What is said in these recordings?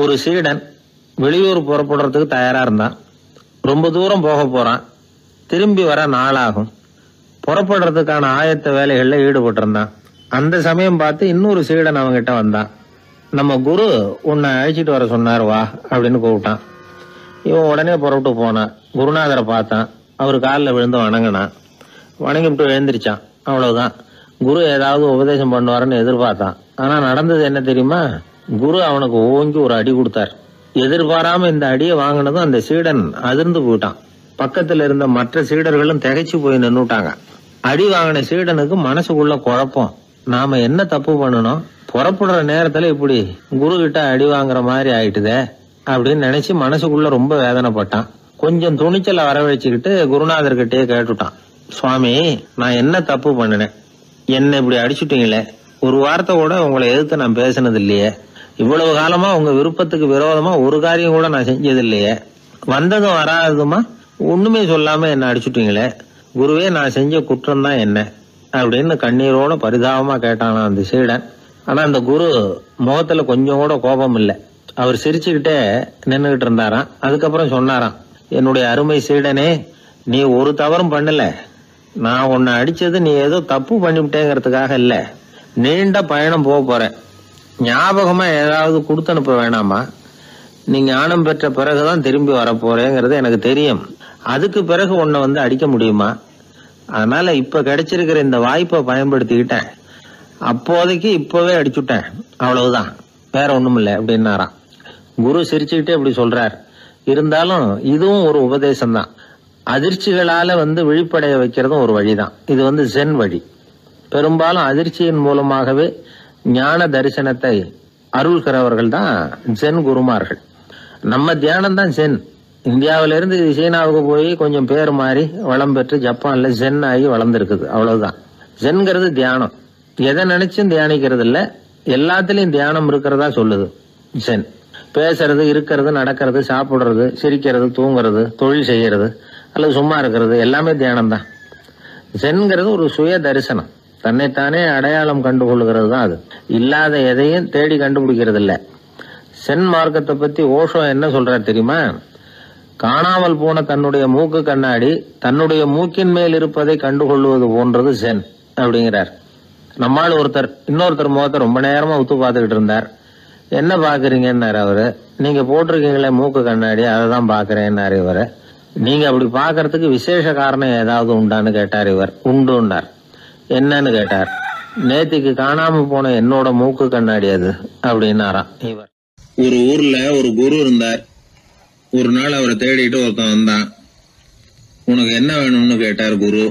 ஒரு சீடன் வெளியூர் புறப்படுறதுக்கு தயாரா இருந்தான். ரொம்ப தூரம் போக போறான். திரும்பி வர நாளாகும். புறப்படுறதுக்கான ஆயத்த வேலைகள்ல ஈடுபட்டு இருந்தான். அந்த சமயம் பார்த்து இன்னொரு சீடன் அவங்கிட்ட வந்தான். நம்ம குரு உன்னை அழைச்சிட்டு வர சொன்னார், வா அப்படின்னு கூப்பிட்டான். இவன் உடனே புறப்பட்டு போனான். குருநாதரை பார்த்தான். அவர் காலில் விழுந்து வணங்கினான். வணங்கிவிட்டு எழுந்திரிச்சான். அவ்வளவுதான். குரு ஏதாவது உபதேசம் பண்ணுவாருன்னு எதிர்பார்த்தான். ஆனா நடந்தது என்ன தெரியுமா? குரு அவனுக்கு ஓங்கி ஒரு அடி கொடுத்தார். எதிர்பாராம இந்த அடியை வாங்கினதும் அந்த சீடன் அதிர்ந்து போயிட்டான். பக்கத்துல இருந்த மற்ற சீடர்களும் திகைச்சு போய் நின்னுட்டாங்க. அடி வாங்கின சீடனுக்கு மனசுக்குள்ள குழப்பம். நாம என்ன தப்பு பண்ணணும்? புறப்படுற நேரத்துல இப்படி குரு கிட்ட அடி வாங்குற மாதிரி ஆயிட்டுதே அப்படின்னு நினைச்சு மனசுக்குள்ள ரொம்ப வேதனைப்பட்டான். கொஞ்சம் துணிச்சலை வரவழைச்சுக்கிட்டு குருநாதர்கிட்டயே கேட்டுட்டான். சுவாமி, நான் என்ன தப்பு பண்ணினேன்? என்ன இப்படி அடிச்சுட்டீங்களே? ஒரு வார்த்தை கூட உங்களை எதிர்த்து நான் பேசினது இல்லையே. இவ்வளவு காலமா உங்க விருப்பத்துக்கு விரோதமா ஒரு காரியம் கூட நான் செஞ்சது இல்லையே. வந்ததும் வராததுமா ஒண்ணுமே சொல்லாம என்ன அடிச்சுட்டீங்களே. குருவே, நான் செஞ்ச குற்றம் தான் என்ன அப்படின்னு கண்ணீரோட பரிதாபமா கேட்டானா அந்த சீடன். ஆனா அந்த குரு முகத்துல கொஞ்சம் கூட கோபம் இல்லை. அவர் சிரிச்சுக்கிட்டே நின்னுகிட்டு இருந்தாராம். அதுக்கப்புறம் சொன்னாராம், என்னுடைய அருமை சீடனே, நீ ஒரு தவறும் பண்ணல. நான் உன்னை அடிச்சது நீ ஏதோ தப்பு பண்ணிவிட்டேங்கிறதுக்காக இல்ல. நீண்ட பயணம் போக போற, ஞாபகமா ஏதாவது கொடுத்து அனுப்ப வேணாமா? நீ ஞானம் பெற்ற பிறகுதான் திரும்பி வரப்போறேங்கிறது எனக்கு தெரியும். அதுக்கு பிறகு உன்னை வந்து அடிக்க முடியுமா? அதனால இப்ப கிடைச்சிருக்கிற இந்த வாய்ப்பை பயன்படுத்திக்கிட்டேன். அப்போதைக்கு இப்பவே அடிச்சுட்டேன், அவ்வளவுதான், வேற ஒண்ணும் இல்லை அப்படின்னாராம். குரு சிரிச்சுக்கிட்டே இப்படி சொல்றார். இருந்தாலும் இதுவும் ஒரு உபதேசம் தான். அதிர்ச்சிகளால விழிப்படைய வைக்கிறதும் ஒரு வழிதான். இது ஜென் வழி. பெரும்பாலும் அதிர்ச்சியின் மூலமாகவே ஞான தரிசனத்தை அருள்கிறவர்கள் தான் ஜென் குருமார்கள். நம்ம தியானம் தான் ஜென். இந்தியாவிலிருந்து இது சீனாவுக்கு போய் கொஞ்சம் பேர் மாறி வளம் பெற்று ஜப்பான்ல ஜென் ஆகி வளர்ந்துருக்குது, அவ்வளவுதான். ஜென்கிறது தியானம். எதை நினைச்சும் தியானிக்கிறது இல்ல, எல்லாத்திலையும் தியானம் இருக்கிறதா சொல்லுது ஜென். பேசுறது, இருக்கிறது, நடக்கிறது, சாப்பிடுறது, சிரிக்கிறது, தூங்குறது, தொழில் செய்யறது அல்லது சும்மா இருக்கிறது எல்லாமே தியானம் தான். ஜென்கிறது ஒரு சுய தரிசனம். தன்னைத்தானே அடையாளம் கண்டுகொள்கிறது தான் அது. இல்லாத எதையும் தேடி கண்டுபிடிக்கிறது இல்ல. சென் மார்க்கத்தை பத்தி ஓஷோ என்ன சொல்றாரு தெரியுமா? காணாமல் போன தன்னுடைய மூக்கு கண்ணாடி தன்னுடைய மூக்கின் மேல் இருப்பதை கண்டுகொள்வது போன்றது சென் அப்படிங்கிறார். நம்மால் இன்னொருத்தர் முகத்தை ரொம்ப நேரமா உத்து பார்த்துக்கிட்டு இருந்தார். என்ன பாக்குறீங்கன்னாரு அவரு. நீங்க போட்டிருக்கீங்களே மூக்கு கண்ணாடி, அதை தான் பாக்குறேன்னாரு இவரு. நீங்க அப்படி பாக்குறதுக்கு விசேஷ காரணம் ஏதாவது உண்டான்னு கேட்டார் இவர். உண்டுன்னார். என்னன்னு கேட்டார். நேத்திக்கு காணாம போன என்னோட மூக்கு கண்ணாடி அது அப்படின்னாராம் இவர். ஒரு ஊர்ல ஒரு குரு இருந்தார். ஒரு நாள் அவரை தேடிட்டு ஒருத்தன் வந்தான். உனக்கு என்ன வேணும்னு கேட்டார் குரு.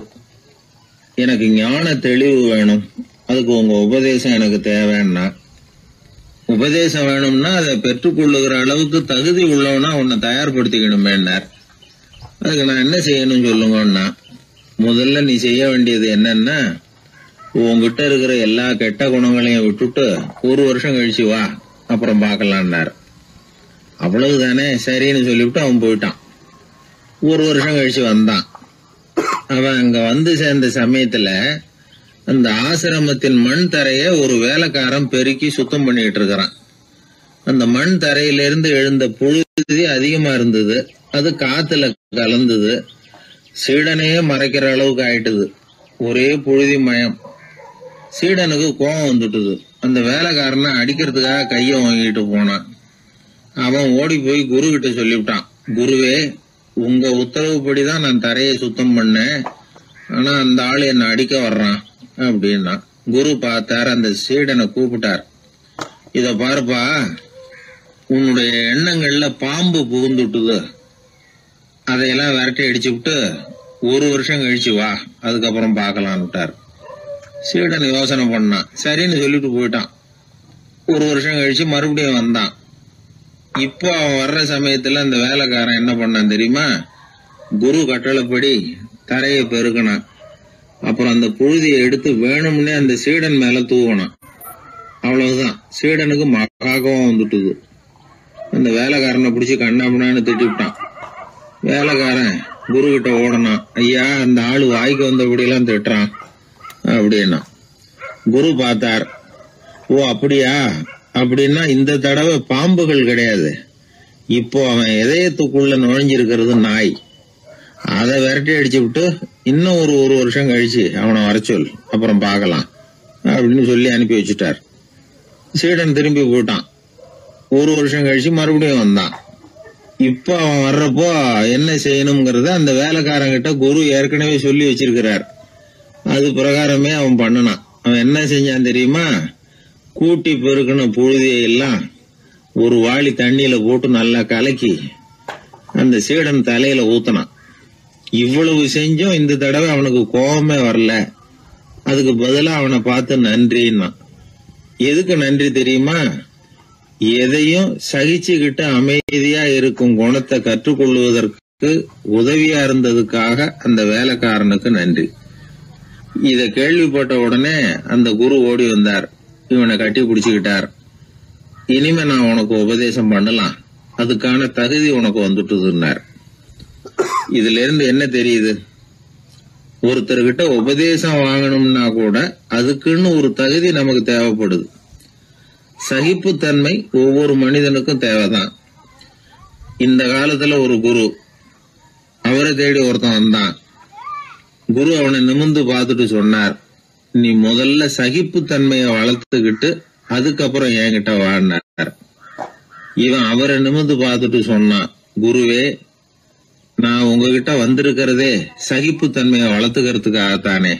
எனக்கு ஞான தெளிவு வேணும், அதுக்கு உங்க உபதேசம் எனக்கு தேவைன்னா. உபதேசம் வேணும்னா அதை பெற்றுக்கொள்ளுகிற அளவுக்கு தகுதி உள்ளவனா உன்னை தயார்படுத்திக்கணுமேன்னார். அதுக்கு நான் என்ன செய்யணும் சொல்லுங்கன்னா, முதல்ல நீ செய்ய வேண்டியது என்னன்னா, உங்ககிட்ட இருக்கிற எல்லா கெட்ட குணங்களையும் விட்டுட்டு 1 வருஷம் கழிச்சு வா, அப்புறம் பாக்கலான்னாரு. அவ்வளவுதானே, சரின்னு சொல்லிவிட்டு அவன் போயிட்டான். 1 வருஷம் கழிச்சு வந்தான். அவன் அங்க வந்து சேர்ந்த சமயத்துல அந்த ஆசிரமத்தின் மண் தரைய ஒரு வேலைக்காரன் பெருக்கி சுத்தம் பண்ணிட்டு இருக்கிறான். அந்த மண் தரையிலிருந்து எழுந்த புழுதி அதிகமா இருந்தது. அது காத்துல கலந்தது. சீடனையே மறைக்கிற அளவுக்கு ஆயிட்டுது. ஒரே புழுதி மயம். சீடனுக்கு கோபம் வந்துட்டுது. அந்த வேலைக்காரனை அடிக்கிறதுக்காக கைய வாங்கிட்டு போனான். அவன் ஓடி போய் குரு கிட்ட சொல்லிவிட்டான். குருவே, உங்க உத்தரவுப்படிதான் நான் தரையை சுத்தம் பண்ணேன், ஆனா அந்த ஆளு என்ன அடிக்க வர்றான் அப்படின்னா. குரு பார்த்தார். அந்த சீடனை கூப்பிட்டார். இத பாருப்பா, உன்னுடைய எண்ணங்கள்ல பாம்பு புகுந்துட்டுது. அதையெல்லாம் விரட்டி அடிச்சு விட்டு 1 வருஷம் கழிச்சு வா, அதுக்கப்புறம் பாக்கலான்னு விட்டார். சீடன் யோசனை பண்ணான். சரின்னு சொல்லிட்டு போயிட்டான். 1 வருஷம் கழிச்சு மறுபடியும் வந்தான். இப்போ அவன் வர்ற சமயத்துல அந்த வேலைக்காரன் என்ன பண்ணான் தெரியுமா? குரு கட்டளைப்படி தரையை பெருக்கினான். அப்புறம் அந்த புழுதியை எடுத்து வேணும்னே அந்த சீடன் மேல தூவனான். அவ்வளவுதான். சீடனுக்கு மகாகோவம் வந்துட்டுது. அந்த வேலைக்காரனை பிடிச்சி கண்ணாமண்ணான்னு திட்டிவிட்டான். வேலைக்காரன் குரு கிட்ட ஓடனான். ஐயா, அந்த ஆளு வாய்க்கு வந்தபடியெல்லாம் திட்டுறான் அப்படின்னா. குரு பார்த்தார். ஓ அப்படியா, அப்படின்னா இந்த தடவை பாம்புகள் கிடையாது, இப்போ அவன் இதயத்துக்குள்ள நுழைஞ்சிருக்கிறது நாய். அதை விரட்டி அடிச்சு விட்டு இன்னும் ஒரு வருஷம் கழிச்சு அவனை வர சொல், அப்புறம் பார்க்கலாம் அப்படின்னு சொல்லி அனுப்பி வச்சுட்டார். சீடன் திரும்பி போயிட்டான். ஒரு வருஷம் கழிச்சு மறுபடியும் வந்தான். இப்ப அவன் வர்றப்போ என்ன செய்யணுங்கிறத அந்த வேலைக்காரங்கிட்ட குரு ஏற்கனவே சொல்லி வச்சிருக்கிறார். அது பிரகாரமே அவன் பண்ணனான். அவன் என்ன செஞ்சான் தெரியுமா? கூட்டி பெருக்கின புழுதியெல்லாம் ஒரு வாளி தண்ணியில போட்டு நல்லா கலக்கி அந்த சீடன் தலையில ஊத்தினான். இவ்வளவு செஞ்சும் இந்த தடவை அவனுக்கு கோபமே வரல. அதுக்கு பதிலா அவனை பார்த்து நன்றின்னா. எதுக்கு நன்றி தெரியுமா? எதையும் சகிச்சுக்கிட்டு அமைதியா இருக்கும் குணத்தை கற்றுக்கொள்வதற்கு உதவியா இருந்ததுக்காக அந்த வேலைக்காரனுக்கு நன்றி. இத கேள்விப்பட்ட உடனே அந்த குரு ஓடி வந்தார். இவனை கட்டி பிடிச்சுக்கிட்டார். இனிமே நான் உனக்கு உபதேசம் பண்ணலாம், அதுக்கான தகுதி உனக்கு வந்துட்டுதுன்னார். இதுல இருந்து என்ன தெரியுது? ஒருத்தர்கிட்ட உபதேசம் வாங்கணும்னா கூட அதுக்குன்னு ஒரு தகுதி நமக்கு தேவைப்படுது. சகிப்புத்தன்மை ஒவ்வொரு மனிதனுக்கும் தேவைதான். இந்த காலத்துல ஒரு குரு, அவரை தேடி ஒருத்தன் வந்தான். குரு அவனை நிமிர்ந்து பார்த்துட்டு சொன்னார், நீ முதல்ல சகிப்புத்தன்மையை வளர்த்துக்கிட்டு அதுக்கப்புறம் என்கிட்ட வாழ்னார். இவன் அவரை நிமிர்ந்து பார்த்துட்டு சொன்னான், குருவே, நான் உங்ககிட்ட வந்திருக்கிறதே சகிப்புத்தன்மையை வளர்த்துக்கிறதுக்காகத்தானே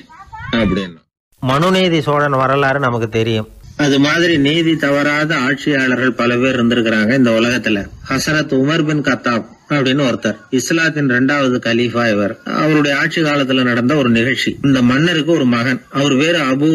அப்படின்னு. மனுநீதி சோழன் வரலாறு நமக்கு தெரியும். அது மாதிரி நீதி தவறாத ஆட்சியாளர்கள் பல பேர் இருந்திருக்கிறாங்க இந்த உலகத்துல. ஹசரத் உமர் பின் கத்தாப் அப்படின்னு ஒருத்தர், இஸ்லாத்தின் 2வது கலீஃபா இவர். அவருடைய ஆட்சி காலத்துல நடந்த ஒரு நிகழ்ச்சி. இந்த மன்னருக்கு ஒரு மகன், அவர் பேரு அபு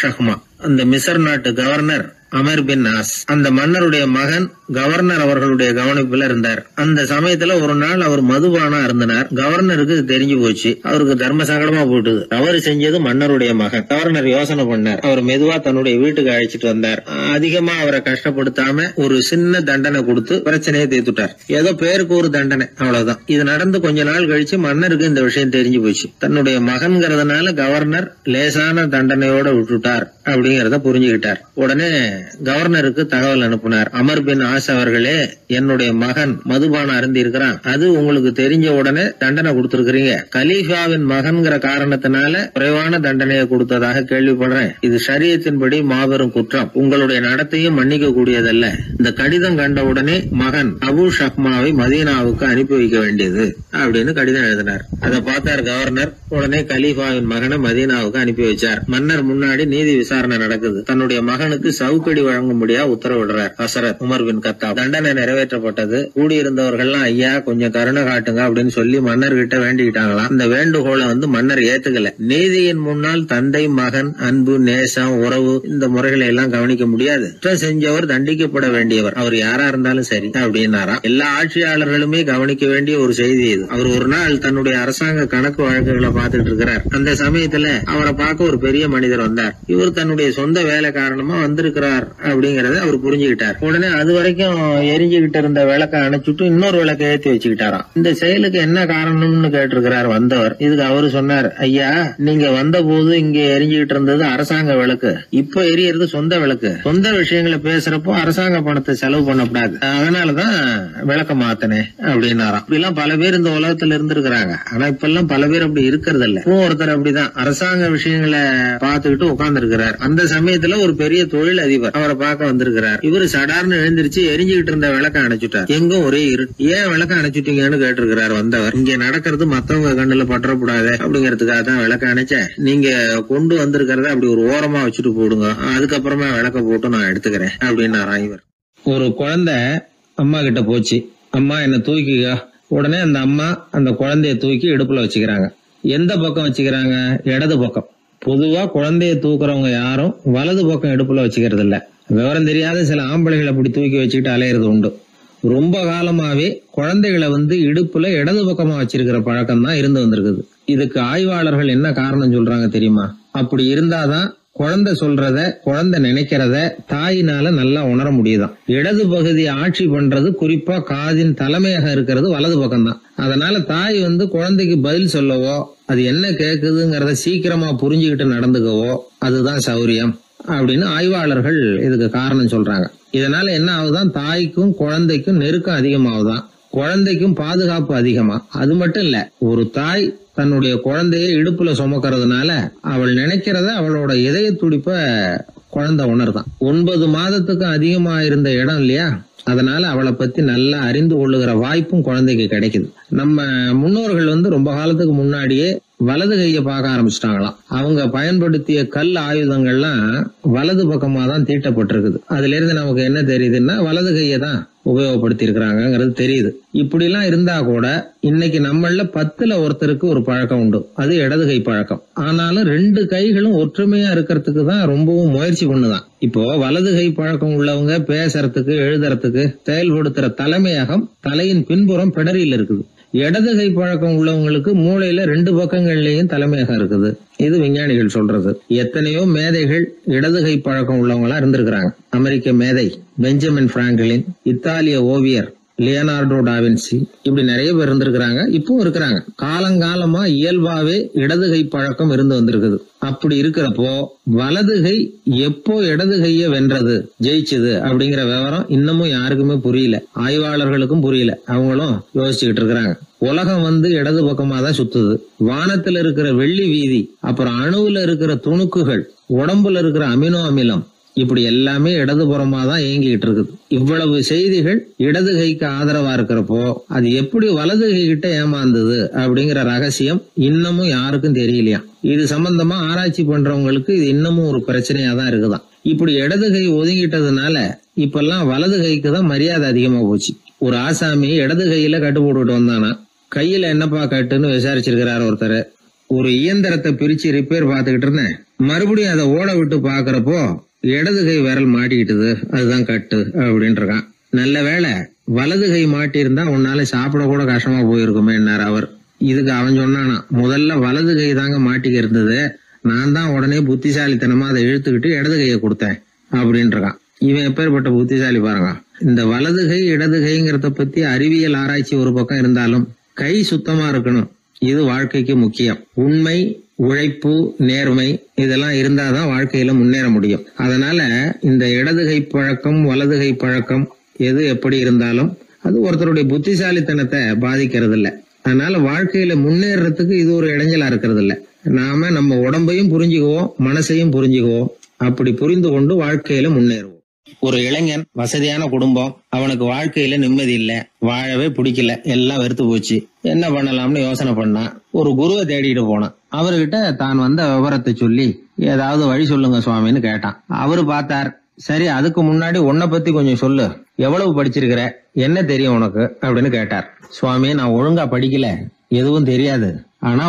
ஷஹ்மா. அந்த மிசர் நாட்டு கவர்னர் அமர் பின் நாஸ், அந்த மன்னருடைய மகன் கவர்னர் அவர்களுடைய கவனிப்புல இருந்தார். அந்த சமயத்துல ஒரு நாள் அவர் மதுபானா இருந்தனார். கவர்னருக்கு தெரிஞ்சு போச்சு. அவருக்கு தர்ம சங்கடமா போயிட்டுது. அவர் செஞ்சது மன்னருடைய மகன். கவர்னர் யோசனை பண்ணார். அவர் மெதுவா தன்னுடைய வீட்டுக்கு அழைச்சிட்டு வந்தார். அதிகமா அவரை கஷ்டப்படுத்தாம ஒரு சின்ன தண்டனை கொடுத்து பிரச்சனையை தீர்த்துட்டார். ஏதோ பேருக்கு ஒரு தண்டனை, அவ்வளவுதான். இது நடந்து கொஞ்ச நாள் கழிச்சு மன்னருக்கு இந்த விஷயம் தெரிஞ்சு போச்சு. தன்னுடைய மகன்கிறதுனால கவர்னர் லேசான தண்டனையோட விட்டுட்டார் அப்படிங்கறத புரிஞ்சுக்கிட்டார். உடனே கவர்னருக்கு தகவல் அனுப்பினார். அமர் பின் ஆஸ் அவர்களே, என்னுடைய மகன் மதுபானம் அருந்தி இருக்கிறான், அது உங்களுக்கு தெரிஞ்ச உடனே தண்டனை கொடுத்திருக்கிறீங்க. கலீஃபாவின் மகன்கிற காரணத்தினால குறைவான தண்டனையை கொடுத்ததாக கேள்விப்படுறேன். இது ஷரியத்தின்படி மாபெரும் குற்றம். உங்களுடைய நடத்தையும் மன்னிக்க கூடியதல்ல. இந்த கடிதம் கண்ட உடனே மகன் அபு ஷஹ்மாவை மதீனாவுக்கு அனுப்பி வைக்க வேண்டியது அப்படின்னு கடிதம் எழுதினார். அதை பார்த்தார் கவர்னர். உடனே கலீஃபாவின் மகனை மதீனாவுக்கு அனுப்பி வச்சார். மன்னர் முன்னாடி நீதி விசாரணை நடக்குது. தன்னுடைய மகனுக்கு சவுக்கடி வழங்கும்படியா உத்தரவிடுறார் ஹசரத் உமர் பின் கத்தாப். தண்டனை நிறைவேற்றப்பட்டது. கூடியிருந்தவர்கள் ஐயா கொஞ்சம் கருணை காட்டுங்க அப்படின்னு சொல்லி மன்னர்கிட்ட வேண்டிக்கிட்டாங்களாம். இந்த வேண்டுகோளை மன்னர் ஏத்துக்கல. நீதியின் முன்னால் தந்தை மகன் அன்பு நேசம் உறவு இந்த முறைகளை எல்லாம் கவனிக்க முடியாது. குற்றம் செஞ்சவர் தண்டிக்கப்பட வேண்டியவர், அவர் யாரா இருந்தாலும் சரி அப்படின்னாராம். எல்லா ஆட்சியாளர்களுமே கவனிக்க வேண்டிய ஒரு செய்தி இது. அவர் ஒரு நாள் தன்னுடைய அரசாங்க கணக்கு வழக்குகளை பார்த்துட்டு இருக்கிறார். அந்த சமயத்துல அவரை பார்க்க ஒரு பெரிய மனிதர் வந்தார். இவர் தன்னுடைய சொந்த வேலை காரணமா வந்திருக்கிறார் அப்படிங்கறத அவர் புரிஞ்சுக்கிட்டார். உடனே அது வரைக்கும் எரிஞ்சுகிட்டு இருந்த விளக்க அணைச்சுட்டு இன்னொரு விளக்க ஏற்றி வச்சுக்கிட்டாராம். இந்த செயலுக்கு என்ன காரணம்னு கேட்டிருக்கிறார் வந்தவர். இதுக்கு அவரு சொன்னார், ஐயா, நீங்க வந்த போது இங்க எரிஞ்சுகிட்டு இருந்தது அரசாங்க விளக்கு, இப்ப எரியறது சொந்த விளக்கு. சொந்த விஷயங்களை பேசுறப்போ அரசாங்க பணத்தை செலவு பண்ணக்கூடாது, அதனாலதான் விளக்க மாத்தினேன் அப்படின்னாராம். இப்படிலாம் பல பேர் இந்த உலகத்துல இருந்திருக்கிறாங்க. ஆனா இப்ப எல்லாம் பல பேர் அப்படி இருக்கிறது இல்ல. ஒருத்தர் அப்படிதான் அரசாங்க விஷயங்களை பார்த்துக்கிட்டு உட்கார்ந்து இருக்கிறார். அந்த சமயத்துல ஒரு பெரிய தொழில் அதிபர் அவரை பார்க்க வந்திருக்கிறார். இவரு சடார்னு எழுந்திருச்சு எரிஞ்சுகிட்டு இருந்த விளக்க அணைச்சுட்டார். எங்கும் ஒரே ஏன் விளக்க அணைச்சுட்டீங்கன்னு கேட்டிருக்கிறார் வந்தவர். இங்க நடக்கிறது மத்தவங்க கண்ணுல பற்றக்கூடாது அப்படிங்கறதுக்காக தான் விளக்க அணைச்சேன். நீங்க கொண்டு வந்திருக்கிறத அப்படி ஒரு ஓரமா வச்சுட்டு போடுங்க, அதுக்கப்புறமா விளக்க போட்டு நான் எடுத்துக்கிறேன் அப்படின்னாராம் இவர். ஒரு குழந்தை அம்மா கிட்ட போச்சு, அம்மா என்ன தூக்கிக்க. உடனே அந்த அம்மா அந்த குழந்தைய தூக்கி இடுப்புல வச்சுக்கிறாங்க. எந்த பக்கம் வச்சுக்கிறாங்க? இடது பக்கம். பொதுவா குழந்தைய தூக்குறவங்க யாரும் வலது பக்கம் இடுப்புல வச்சுக்கிறது இல்ல. விவரம் தெரியாத சில ஆம்பளைகளை அப்படி தூக்கி வச்சுக்கிட்டு அலையிறது உண்டு. ரொம்ப காலமாவே குழந்தைகளை இடுப்புல இடது பக்கமா வச்சிருக்கிற பழக்கம் தான் இருந்து வந்திருக்குது. இதுக்கு ஆய்வாளர்கள் என்ன காரணம் சொல்றாங்க தெரியுமா? அப்படி இருந்தாதான் குழந்தை சொல்றத குழந்தை நினைக்கிறத தாயினால நல்லா உணர முடியுதாம். இடது பகுதி ஆட்சி பண்றது குறிப்பா காதின் தலைமையாக இருக்கிறது வலது பக்கம் தான். அதனால தாய் குழந்தைக்கு பதில் சொல்லவோ அது என்ன கேக்குதுங்கிறத சீக்கிரமா புரிஞ்சுக்கிட்டு நடந்துக்கவோ அதுதான் சௌரியம் அப்படின்னு ஆய்வாளர்கள் இதுக்கு காரணம் சொல்றாங்க. இதனால என்ன ஆகுதான், தாய்க்கும் குழந்தைக்கும் நெருக்கம் அதிகமாகுதான், குழந்தைக்கும் பாதுகாப்பு அதிகமா. அது மட்டும் இல்ல, ஒரு தாய் தன்னுடைய குழந்தைய இடுப்புல சுமக்கிறதுனால அவள் நினைக்கிறத அவளோட இதய துடிப்ப குழந்தை உணர்தான். 9 மாதத்துக்கு அதிகமா இருந்த இடம் இல்லையா, அதனால அவளை பத்தி நல்லா அறிந்து கொள்ளுகிற வாய்ப்பும் குழந்தைக்கு கிடைக்குது. நம்ம முன்னோர்கள் ரொம்ப காலத்துக்கு முன்னாடியே வலது கையை பார்க்க ஆரம்பிச்சிட்டாங்களாம். அவங்க பயன்படுத்திய கல் ஆயுதங்கள்லாம் வலது பக்கமா தான் தீட்டப்பட்டிருக்குது. அதுல இருந்து நமக்கு என்ன தெரியுதுன்னா, வலது கையை தான் உபயோகப்படுத்தி இருக்கிறாங்கிறது தெரியுது. இப்படி எல்லாம் இருந்தா கூட இன்னைக்கு நம்மள 10ல் ஒருத்தருக்கு ஒரு பழக்கம் உண்டு, அது இடது கை பழக்கம். ஆனாலும் 2 கைகளும் ஒற்றுமையா இருக்கிறதுக்கு தான் ரொம்பவும் முயற்சி பண்ணுதான். இப்போ வலது கை பழக்கம் உள்ளவங்க பேசுறதுக்கு எழுதுறதுக்கு செயல்படுத்துற தலைமையகம் தலையின் பின்புறம் பிடரியில் இருக்குது. இடது கை பழக்கம் உள்ளவங்களுக்கு மூளையில 2 பக்கங்கள்லயும் தலைமையகம் இருக்குது. இது விஞ்ஞானிகள் சொல்றது. எத்தனையோ மேதைகள் இடது கை பழக்கம் உள்ளவங்களா இருந்திருக்கிறாங்க. அமெரிக்க மேதை பெஞ்சமின் பிராங்கிலின், இத்தாலிய ஓவியர் லியோனார்டோ டாவின்சி, இப்படி நிறைய பேர் இருந்திருக்கிறாங்க, இப்பவும் இருக்கிறாங்க. காலங்காலமா இயல்பாவே இடது கை பழக்கம் இருந்து வந்திருக்குது. அப்படி இருக்கிறப்போ வலது கை எப்போ இடது கைய வென்றது, ஜெயிச்சது அப்படிங்கிற விவரம் இன்னமும் யாருக்குமே புரியல, ஆய்வாளர்களுக்கும் புரியல. அவங்களும் யோசிச்சுக்கிட்டு இருக்கிறாங்க. உலகம் இடது பக்கமா தான் சுத்துது. வானத்துல இருக்கிற வெள்ளி வீதி, அப்புறம் அணுவுல இருக்கிற துணுக்குகள், உடம்புல இருக்கிற அமினோ அமிலம், இப்படி எல்லாமே இடதுபுறமா தான் இயங்கிட்டு இருக்குது. இவ்வளவு செய்திகள் இடது கைக்கு ஆதரவா இருக்கிறப்போ அது எப்படி வலது கை கிட்ட ஏமாந்தது அப்படிங்கிற ரகசியம் இன்னமும் யாருக்கும் தெரியலையா. இது சம்பந்தமா ஆராய்ச்சி பண்றவங்களுக்கு இது இன்னமும் ஒரு பிரச்சனையா தான் இருக்குதான். இப்படி இடது கை ஒதுங்கிட்டதுனால இப்பெல்லாம் வலது கைக்கு தான் மரியாதை அதிகமா போச்சு. ஒரு ஆசாமி இடது கையில கட்டு போட்டுட்டு வந்தானா, கையில என்னப்பா கட்டுன்னு விசாரிச்சிருக்கிறார் ஒருத்தர். ஒரு இயந்திரத்தை பிரிச்சு ரிப்பேர் பார்த்துக்கிட்டு இருந்தேன், மறுபடியும் அதை ஓட விட்டு பாக்குறப்போ இடது கை விரல் மாட்டிக்கிட்டது, அதுதான் கட்டு அப்படின்னு இருக்கான். நல்ல வேளை வலது கை மாட்டி இருந்தா உன்னால சாப்பிட கூட கஷ்டமா போயிருக்குமே என்னார் அவர். இதுக்கு அவன் சொன்னானா, முதல்ல வலது கை தாங்க மாட்டிக்க இருந்தது, நான் தான் உடனே புத்திசாலித்தனமா அதை இழுத்துக்கிட்டு இடது கையை கொடுத்தேன் அப்படின்னு இருக்கான். இவன் எப்பேற்பட்ட புத்திசாலி பாருங்க. இந்த வலது கை இடது கைங்கிறத பத்தி அறிவியல் ஆராய்ச்சி ஒரு பக்கம் இருந்தாலும் கை சுத்தமா இருக்கணும், இது வாழ்க்கைக்கு முக்கியம். உண்மை, உழைப்பு, நேர்மை இதெல்லாம் இருந்தாதான் வாழ்க்கையில முன்னேற முடியும். அதனால இந்த இடது கை பழக்கம் வலது கை பழக்கம் எது எப்படி இருந்தாலும் அது ஒருத்தருடைய புத்திசாலித்தனத்தை பாதிக்கிறது இல்ல. அதனால வாழ்க்கையில முன்னேறதுக்கு இது ஒரு இடைஞ்சலா இருக்கிறது இல்ல. நாம நம்ம உடம்பையும் புரிஞ்சுக்குவோம், மனசையும் புரிஞ்சுக்குவோம். அப்படி புரிந்து கொண்டு வாழ்க்கையில முன்னேறுவோம். ஒரு இளைஞன், வசதியான குடும்பம், அவனுக்கு வாழ்க்கையில நிம்மதி இல்ல, வாழவே பிடிக்கல, எல்லாம் வெறுத்து போச்சு. என்ன பண்ணலாம்னு யோசனை பண்ணான். ஒரு குருவை தேடிட்டு போனான். அவர்கிட்ட தான் வந்த விவரத்தை சொல்லி ஏதாவது வழி சொல்லுங்க சுவாமின்னு கேட்டான். அவரு பார்த்தார், சரி அதுக்கு முன்னாடி உன்னை பத்தி கொஞ்சம் சொல்லு, எவ்வளவு படிச்சிருக்கிற, என்ன தெரியும் உனக்கு அப்படின்னு கேட்டார். சுவாமி, நான் ஒழுங்கா படிக்கல, எதுவும் தெரியாது, ஆனா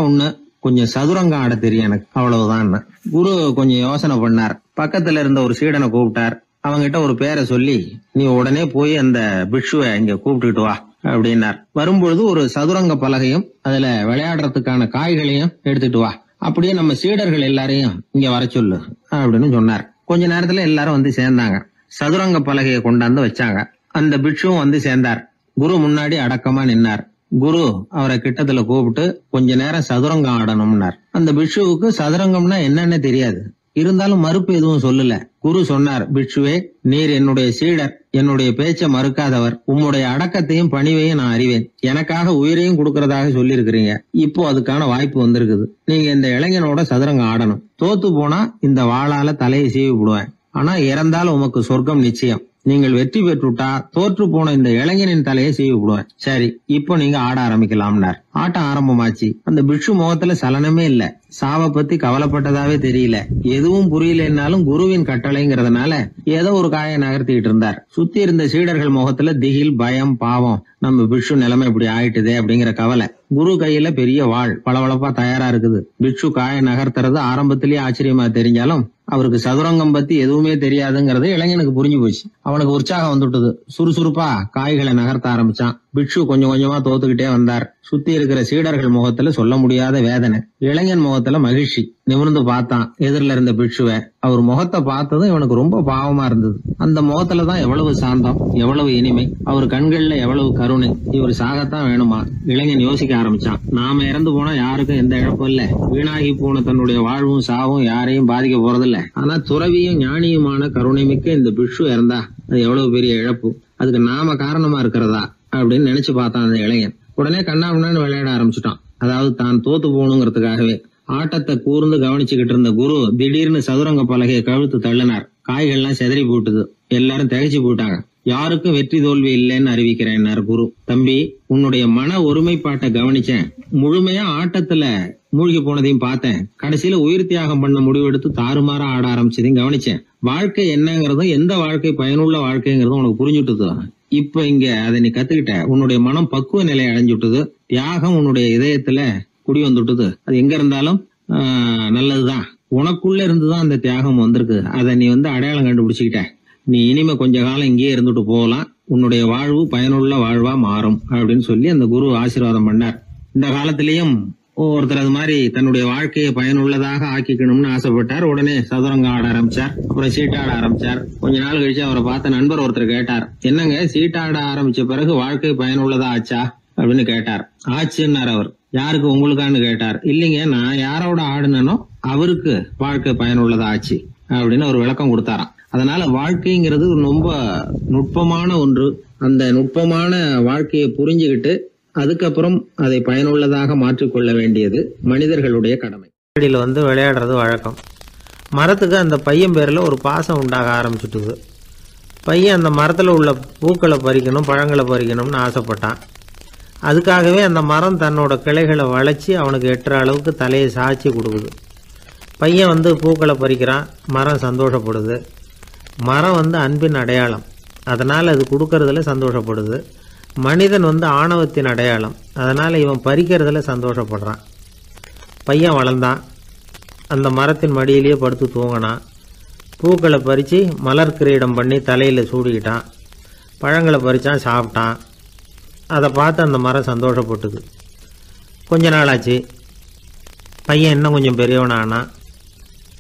கொஞ்சம் சதுரங்கம் ஆட தெரியும் எனக்கு, அவ்வளவுதான். குரு கொஞ்சம் யோசனை பண்ணார். பக்கத்துல இருந்த ஒரு சீடனை கூப்பிட்டார். அவங்கிட்ட ஒரு பேரை சொல்லி, நீ உடனே போய் அந்த பிக்ஷுவை இங்க கூப்பிட்டுட்டு வா அப்படின்னார். வரும்பொழுது ஒரு சதுரங்க பலகையும் அதுல விளையாடுறதுக்கான காய்களையும் எடுத்துட்டு வா, அப்படியே நம்ம சீடர்கள் எல்லாரையும் இங்க வர சொல்லு அப்படின்னு சொன்னார். கொஞ்ச நேரத்துல எல்லாரும் வந்து சேர்ந்தாங்க. சதுரங்க பலகையை கொண்டாந்து வச்சாங்க. அந்த பிக்ஷுவும் சேர்ந்தார். குரு முன்னாடி அடக்கமா நின்னார். குரு அவரை கிட்டத்துல கூப்பிட்டு கொஞ்ச நேரம் சதுரங்கம் ஆடணும்னார். அந்த பிக்ஷுவுக்கு சதுரங்கம்னா என்னன்னு தெரியாது, இருந்தாலும் மறுப்பு எதுவும் சொல்லல. குரு சொன்னார், பிக்ஷுவே, நீர் என்னுடைய சீடர், என்னுடைய பேச்சை மறுக்காதவர், உம்முடைய அடக்கத்தையும் பணிவையும் நான் அறிவேன், எனக்காக உயிரையும் கொடுக்கறதாக சொல்லி இருக்கிறீங்க. இப்போ அதுக்கான வாய்ப்பு வந்திருக்குது. நீங்க இந்த இளைஞனோட சதுரங்கம் ஆடணும். தோத்து போனா இந்த வாளால தலையை சீவி விடுவேன், ஆனா இறந்தாலும் உமக்கு சொர்க்கம் நிச்சயம். நீங்கள் வெற்றி பெற்றுட்டா தோற்று போன இந்த இளைஞனின் தலையை சீவி விடுவேன். சரி, இப்போ நீங்க ஆட ஆரம்பிக்கலாம்னார். ஆட்டம் ஆரம்பமாச்சு. அந்த பிக்ஷு முகத்துல சலனமே இல்ல, சாவை பத்தி கவலைப்பட்டதாவே தெரியல. எதுவும் புரியலன்னாலும் குருவின் கட்டளைங்கிறதுனால ஏதோ ஒரு காயை நகர்த்திட்டு இருந்தார். சுத்தி இருந்த சீடர்கள் முகத்துல திகில், பயம், பாவம், நம்ம பிக்ஷு நிலைமை இப்படி ஆயிட்டுதே அப்படிங்கிற கவலை. குரு கையில பெரிய வாள் பளபளப்பா தயாரா இருக்குது. பிக்ஷு காயை நகர்த்துறது ஆரம்பத்திலேயே ஆச்சரியமா தெரிஞ்சாலும் அவருக்கு சதுரங்கம் பத்தி எதுவுமே தெரியாதுங்கிறது இளைஞனுக்கு புரிஞ்சு போச்சு. அவனுக்கு உற்சாகம் வந்துட்டது. சுறுசுறுப்பா காய்களை நகர்த்த ஆரம்பிச்சான். பிக்ஷு கொஞ்சம் கொஞ்சமா தோத்துக்கிட்டே வந்தார். சுத்தி இருக்கிற சீடர்கள் முகத்துல சொல்ல முடியாத வேதனை, இளைஞன் முகத்துல மகிழ்ச்சி. நிமிர்ந்து பார்த்தான் எதிரில இருந்த பிட்சுவை. அவர் முகத்தை பார்த்ததும் இவனுக்கு ரொம்ப பாவமா இருந்தது. அந்த முகத்துலதான் எவ்வளவு சாந்தம், எவ்வளவு இனிமை, அவர் கண்கள்ல எவ்வளவு கருணை. இவர் சாகத்தான் வேணுமா? இளைஞன் யோசிக்க ஆரம்பிச்சான். நாம இறந்து போனா யாருக்கும் எந்த இழப்பும் இல்ல. வீணாகி போன தன்னுடைய வாழ்வும் சாவும் யாரையும் பாதிக்க போறதில்ல. ஆனா துறவியும் ஞானியுமான கருணை மிக்க இந்த பிட்சு இறந்தா அது எவ்வளவு பெரிய இழப்பு. அதுக்கு நாம காரணமா இருக்கிறதா அப்படின்னு நினைச்சு பார்த்தான் அந்த இளைஞன். உடனே கண்ணாமண்ணான்னு விளையாட ஆரம்பிச்சுட்டான். அதாவது தான் தோத்து போகணுங்கிறதுக்காகவே. ஆட்டத்தை கூர்ந்து கவனிச்சுக்கிட்டு இருந்த குரு திடீர்னு சதுரங்க பலகையை கழுத்து தள்ளினார். காய்கள்லாம் செதறி போட்டுது. எல்லாரும் திகைச்சு போட்டாங்க. யாருக்கும் வெற்றி தோல்வி இல்லைன்னு அறிவிக்கிறேன்னாரு குரு. தம்பி, உன்னுடைய மன ஒருமைப்பாட்டை கவனிச்சேன். முழுமையா ஆட்டத்துல மூழ்கி போனதையும் பார்த்தேன். கடைசியில உயிர் தியாகம் பண்ண முடிவெடுத்து தாறுமாறா ஆட ஆரம்பிச்சதையும் கவனிச்சேன். வாழ்க்கை என்னங்கிறதும் எந்த வாழ்க்கை பயனுள்ள வாழ்க்கைங்கிறதும் உனக்கு புரிஞ்சுட்டுது. இப்ப இங்க அதை நீ கத்துக்கிட்ட. உன்னுடைய மனம் பக்குவ நிலை அடைஞ்சுட்டுது. தியாகம் உன்னுடைய இதயத்துல குடி வந்துட்டுது. அது எங்க இருந்தாலும் நல்லதுதான். உனக்குள்ள இருந்துதான் அந்த தியாகம் வந்திருக்கு. அதை நீ அடையாளம் கண்டுபிடிச்சுக்கிட்ட. நீ இனிமே கொஞ்ச காலம் இங்கேயே இருந்துட்டு போகலாம். உன்னுடைய வாழ்வு பயனுள்ள வாழ்வா மாறும் அப்படின்னு சொல்லி அந்த குரு ஆசீர்வாதம் பண்ணார். இந்த காலத்திலயும் ஒருத்தர் அது மாதிரி தன்னுடைய வாழ்க்கையை பயனுள்ளதாக ஆக்கிக்கணும்னு ஆசைப்பட்டார். உடனே சதுரங்கம் ஆட ஆரம்பிச்சார். அப்புறம் சீட்டாட ஆரம்பிச்சார். கொஞ்ச நாள் கழிச்சு அவரை பார்த்த நண்பர் ஒருத்தர் கேட்டார், என்னங்க சீட்டாட ஆரம்பிச்ச பிறகு வாழ்க்கை பயனுள்ளதா ஆச்சா அப்படின்னு கேட்டார். ஆச்சுன்னார் அவர். யாருக்கு, உங்களுக்கான்னு கேட்டார். இல்லைங்க, நான் யாரோட ஆடுனோ அவருக்கு வாழ்க்கை பயனுள்ளதா ஆச்சு அப்படின்னு ஒரு விளக்கம் கொடுத்தாராம். அதனால வாழ்க்கைங்கிறது ரொம்ப நுட்பமான ஒன்று. அந்த நுட்பமான வாழ்க்கையை புரிஞ்சுக்கிட்டு அதுக்கப்புறம் அதை பயனுள்ளதாக மாற்றிக்கொள்ள வேண்டியது மனிதர்களுடைய கடமை. விளையாடுறது வழக்கம். மரத்துக்கு அந்த பையன் பேரில் ஒரு பாசம் உண்டாக ஆரம்பிச்சுட்டுது. பையன் அந்த மரத்தில் உள்ள பூக்களை பறிக்கணும், பழங்களை பறிக்கணும்னு ஆசைப்பட்டான். அதுக்காகவே அந்த மரம் தன்னோட கிளைகளை வளைச்சி அவனுக்கு எட்டுற அளவுக்கு தலையை சாய்ச்சி கொடுக்குது. பையன் பூக்களை பறிக்கிறான். மரம் சந்தோஷப்படுது. மரம் அன்பின் அடையாளம். அதனால் அது கொடுக்கறதுல சந்தோஷப்படுது. மனிதன் ஆணவத்தின் அடையாளம். அதனால் இவன் பறிக்கிறதுல சந்தோஷப்படுறான். பையன் வளர்ந்தான். அந்த மரத்தின் மடியிலேயே படுத்து தூங்கினான். பூக்களை பறித்து மலர் கிரீடம் பண்ணி தலையில் சூடிக்கிட்டான். பழங்களை பறித்தான், சாப்பிட்டான். அதை பார்த்து அந்த மரம் சந்தோஷப்பட்டுது. கொஞ்ச நாளாச்சு. பையன் இன்னும் கொஞ்சம் பெரியவனானான்.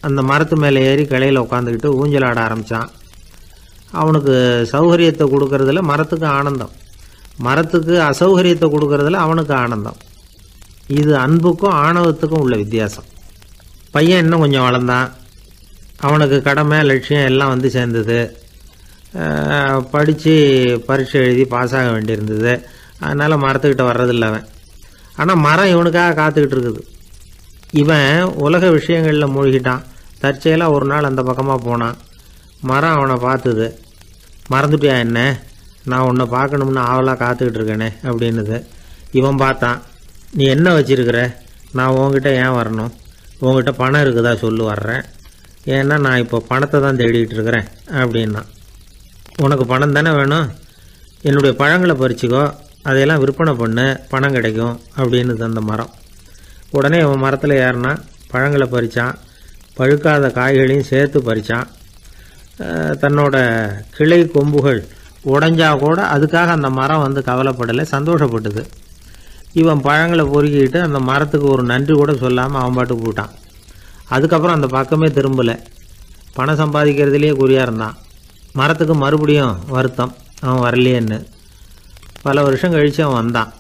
அந்த மரத்து மேலே ஏறி கிளையில் உட்காந்துக்கிட்டு ஊஞ்சல் ஆட ஆரம்பித்தான். அவனுக்கு சௌகரியத்தை கொடுக்கறதுல மரத்துக்கு ஆனந்தம், மரத்துக்கு அசௌகரியத்தை கொடுக்கறதுல அவனுக்கு ஆனந்தம். இது அன்புக்கும் ஆணவத்துக்கும் உள்ள வித்தியாசம். பையன் இன்னும் கொஞ்சம் வளர்ந்தான். அவனுக்கு கடமை, லட்சியம் எல்லாம் சேர்ந்தது. படித்து பரீட்சை எழுதி பாஸ் ஆக வேண்டியிருந்தது. அதனால் மரத்துக்கிட்ட வர்றதில்லை அவன். ஆனால் மரம் இவனுக்காக காத்துக்கிட்டு இருக்குது. இவன் உலக விஷயங்களில் மூழ்கிட்டான். தற்செயலாக ஒரு நாள் அந்த பக்கமாக போனான். மரம் அவனை பார்த்துது. மறந்துட்டியா என்ன, நான் உன்னை பார்க்கணும்னு ஆவலாக காத்துக்கிட்டு இருக்கேனே அப்படின்னுது. இவன் பார்த்தான். நீ என்ன வச்சிருக்கிற, நான் உங்ககிட்ட ஏன் வரணும், உங்ககிட்ட பணம் இருக்குதா சொல்லு, வர்றேன். ஏன்னா நான் இப்போ பணத்தை தான் தேடிக்கிட்டு இருக்கிறேன் அப்படின்னா. உனக்கு பணம் தானே வேணும், என்னுடைய பழங்களை பறிச்சுக்கோ, அதையெல்லாம் விற்பனை பண்ணு, பணம் கிடைக்கும் அப்படின்னுது அந்த மரம். உடனே இவன் மரத்தில் ஏறினா, பழங்களை பறித்தான். பழுக்காத காய்களையும் சேர்த்து பறித்தான். தன்னோட கிளை கொம்புகள் உடைஞ்சா கூட அதுக்காக அந்த மரம் கவலைப்படலை, சந்தோஷப்பட்டுது. இவன் பழங்களை பொறுக்கிட்டு அந்த மரத்துக்கு ஒரு நன்றி கூட சொல்லாமல் அவன் பாட்டுக்கு போட்டான். அதுக்கப்புறம் அந்த பக்கமே திரும்பலை. பணம் சம்பாதிக்கிறதுலேயே குறியாக இருந்தான். மரத்துக்கு மறுபடியும் வருத்தம், அவன் வரலையேன்னு. பல வருஷம் கழித்து அவன் வந்தான்.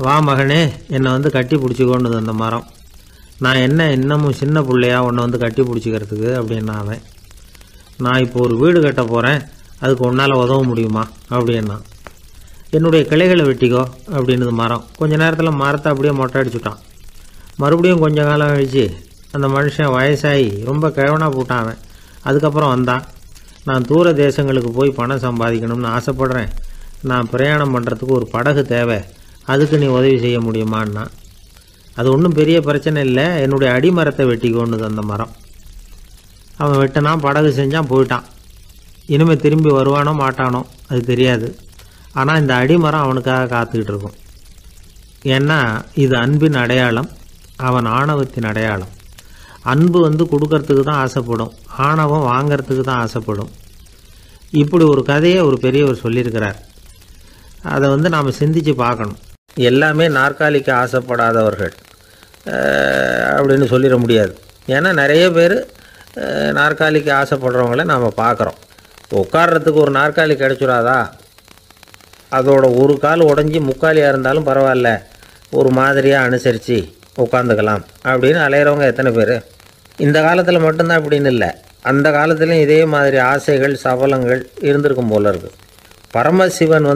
வா மகனே, என்னை கட்டி பிடிச்சிக்கொண்டுது அந்த மரம். நான் என்ன இன்னமும் சின்ன பிள்ளையா உன்னை கட்டி பிடிச்சிக்கிறதுக்கு அப்படின்னா அவன். நான் இப்போ ஒரு வீடு கட்ட போகிறேன், அதுக்கு உன்னால் உதவ முடியுமா அப்படின்னா. என்னுடைய கிளைகளை வெட்டிக்கோ அப்படின்னுது மரம். கொஞ்ச நேரத்தில் மரத்தை அப்படியே மொட்டை அடிச்சுட்டான். மறுபடியும் கொஞ்ச காலம் கழிச்சு அந்த மனுஷன் வயசாகி ரொம்ப கிழவனாக போட்டான் அவன். அதுக்கப்புறம் வந்தான். நான் தூர தேசங்களுக்கு போய் பணம் சம்பாதிக்கணும்னு ஆசைப்படுறேன். நான் பிரயாணம் பண்ணுறதுக்கு ஒரு படகு தேவை, அதுக்கு நீ உதவி செய்ய முடியுமான்னா. அது ஒன்றும் பெரிய பிரச்சனை இல்லை, என்னுடைய அடிமரத்தை வெட்டிக்கோன்னுது அந்த மரம். அவன் வெட்டினான், படகு செஞ்சான், போயிட்டான். இனிமேல் திரும்பி வருவானோ மாட்டானோ அது தெரியாது. ஆனால் இந்த அடிமரம் அவனுக்காக காத்துக்கிட்டு இருக்கும். ஏன்னா இது அன்பின் அடையாளம், அவன் ஆணவத்தின் அடையாளம். அன்பு கொடுக்கறதுக்கு தான் ஆசைப்படும், ஆணவம் வாங்கிறதுக்கு தான் ஆசைப்படும். இப்படி ஒரு கதையை ஒரு பெரியவர் சொல்லியிருக்கிறார். அதை நாம் சிந்திச்சு பார்க்கணும். எல்லாமே நாற்காலிக்கு ஆசைப்படாதவர்கள் அப்படின்னு சொல்லிட முடியாது. ஏன்னா நிறைய பேர் நாற்காலிக்கு ஆசைப்படுறவங்கள நாம் பார்க்குறோம். உட்கார்றதுக்கு ஒரு நாற்காலி கிடச்சிடாதா, அதோட ஒரு கால் உடஞ்சி முக்காலியாக இருந்தாலும் பரவாயில்ல, ஒரு மாதிரியாக அனுசரித்து உட்காந்துக்கலாம் அப்படின்னு அலையிறவங்க எத்தனை பேர்? இந்த காலத்தில் மட்டும்தான் அப்படின்னு இல்லை, அந்த காலத்துலேயும் இதே மாதிரி ஆசைகள் சபலங்கள் இருந்திருக்கும் போல இருக்குது. பரமசிவன்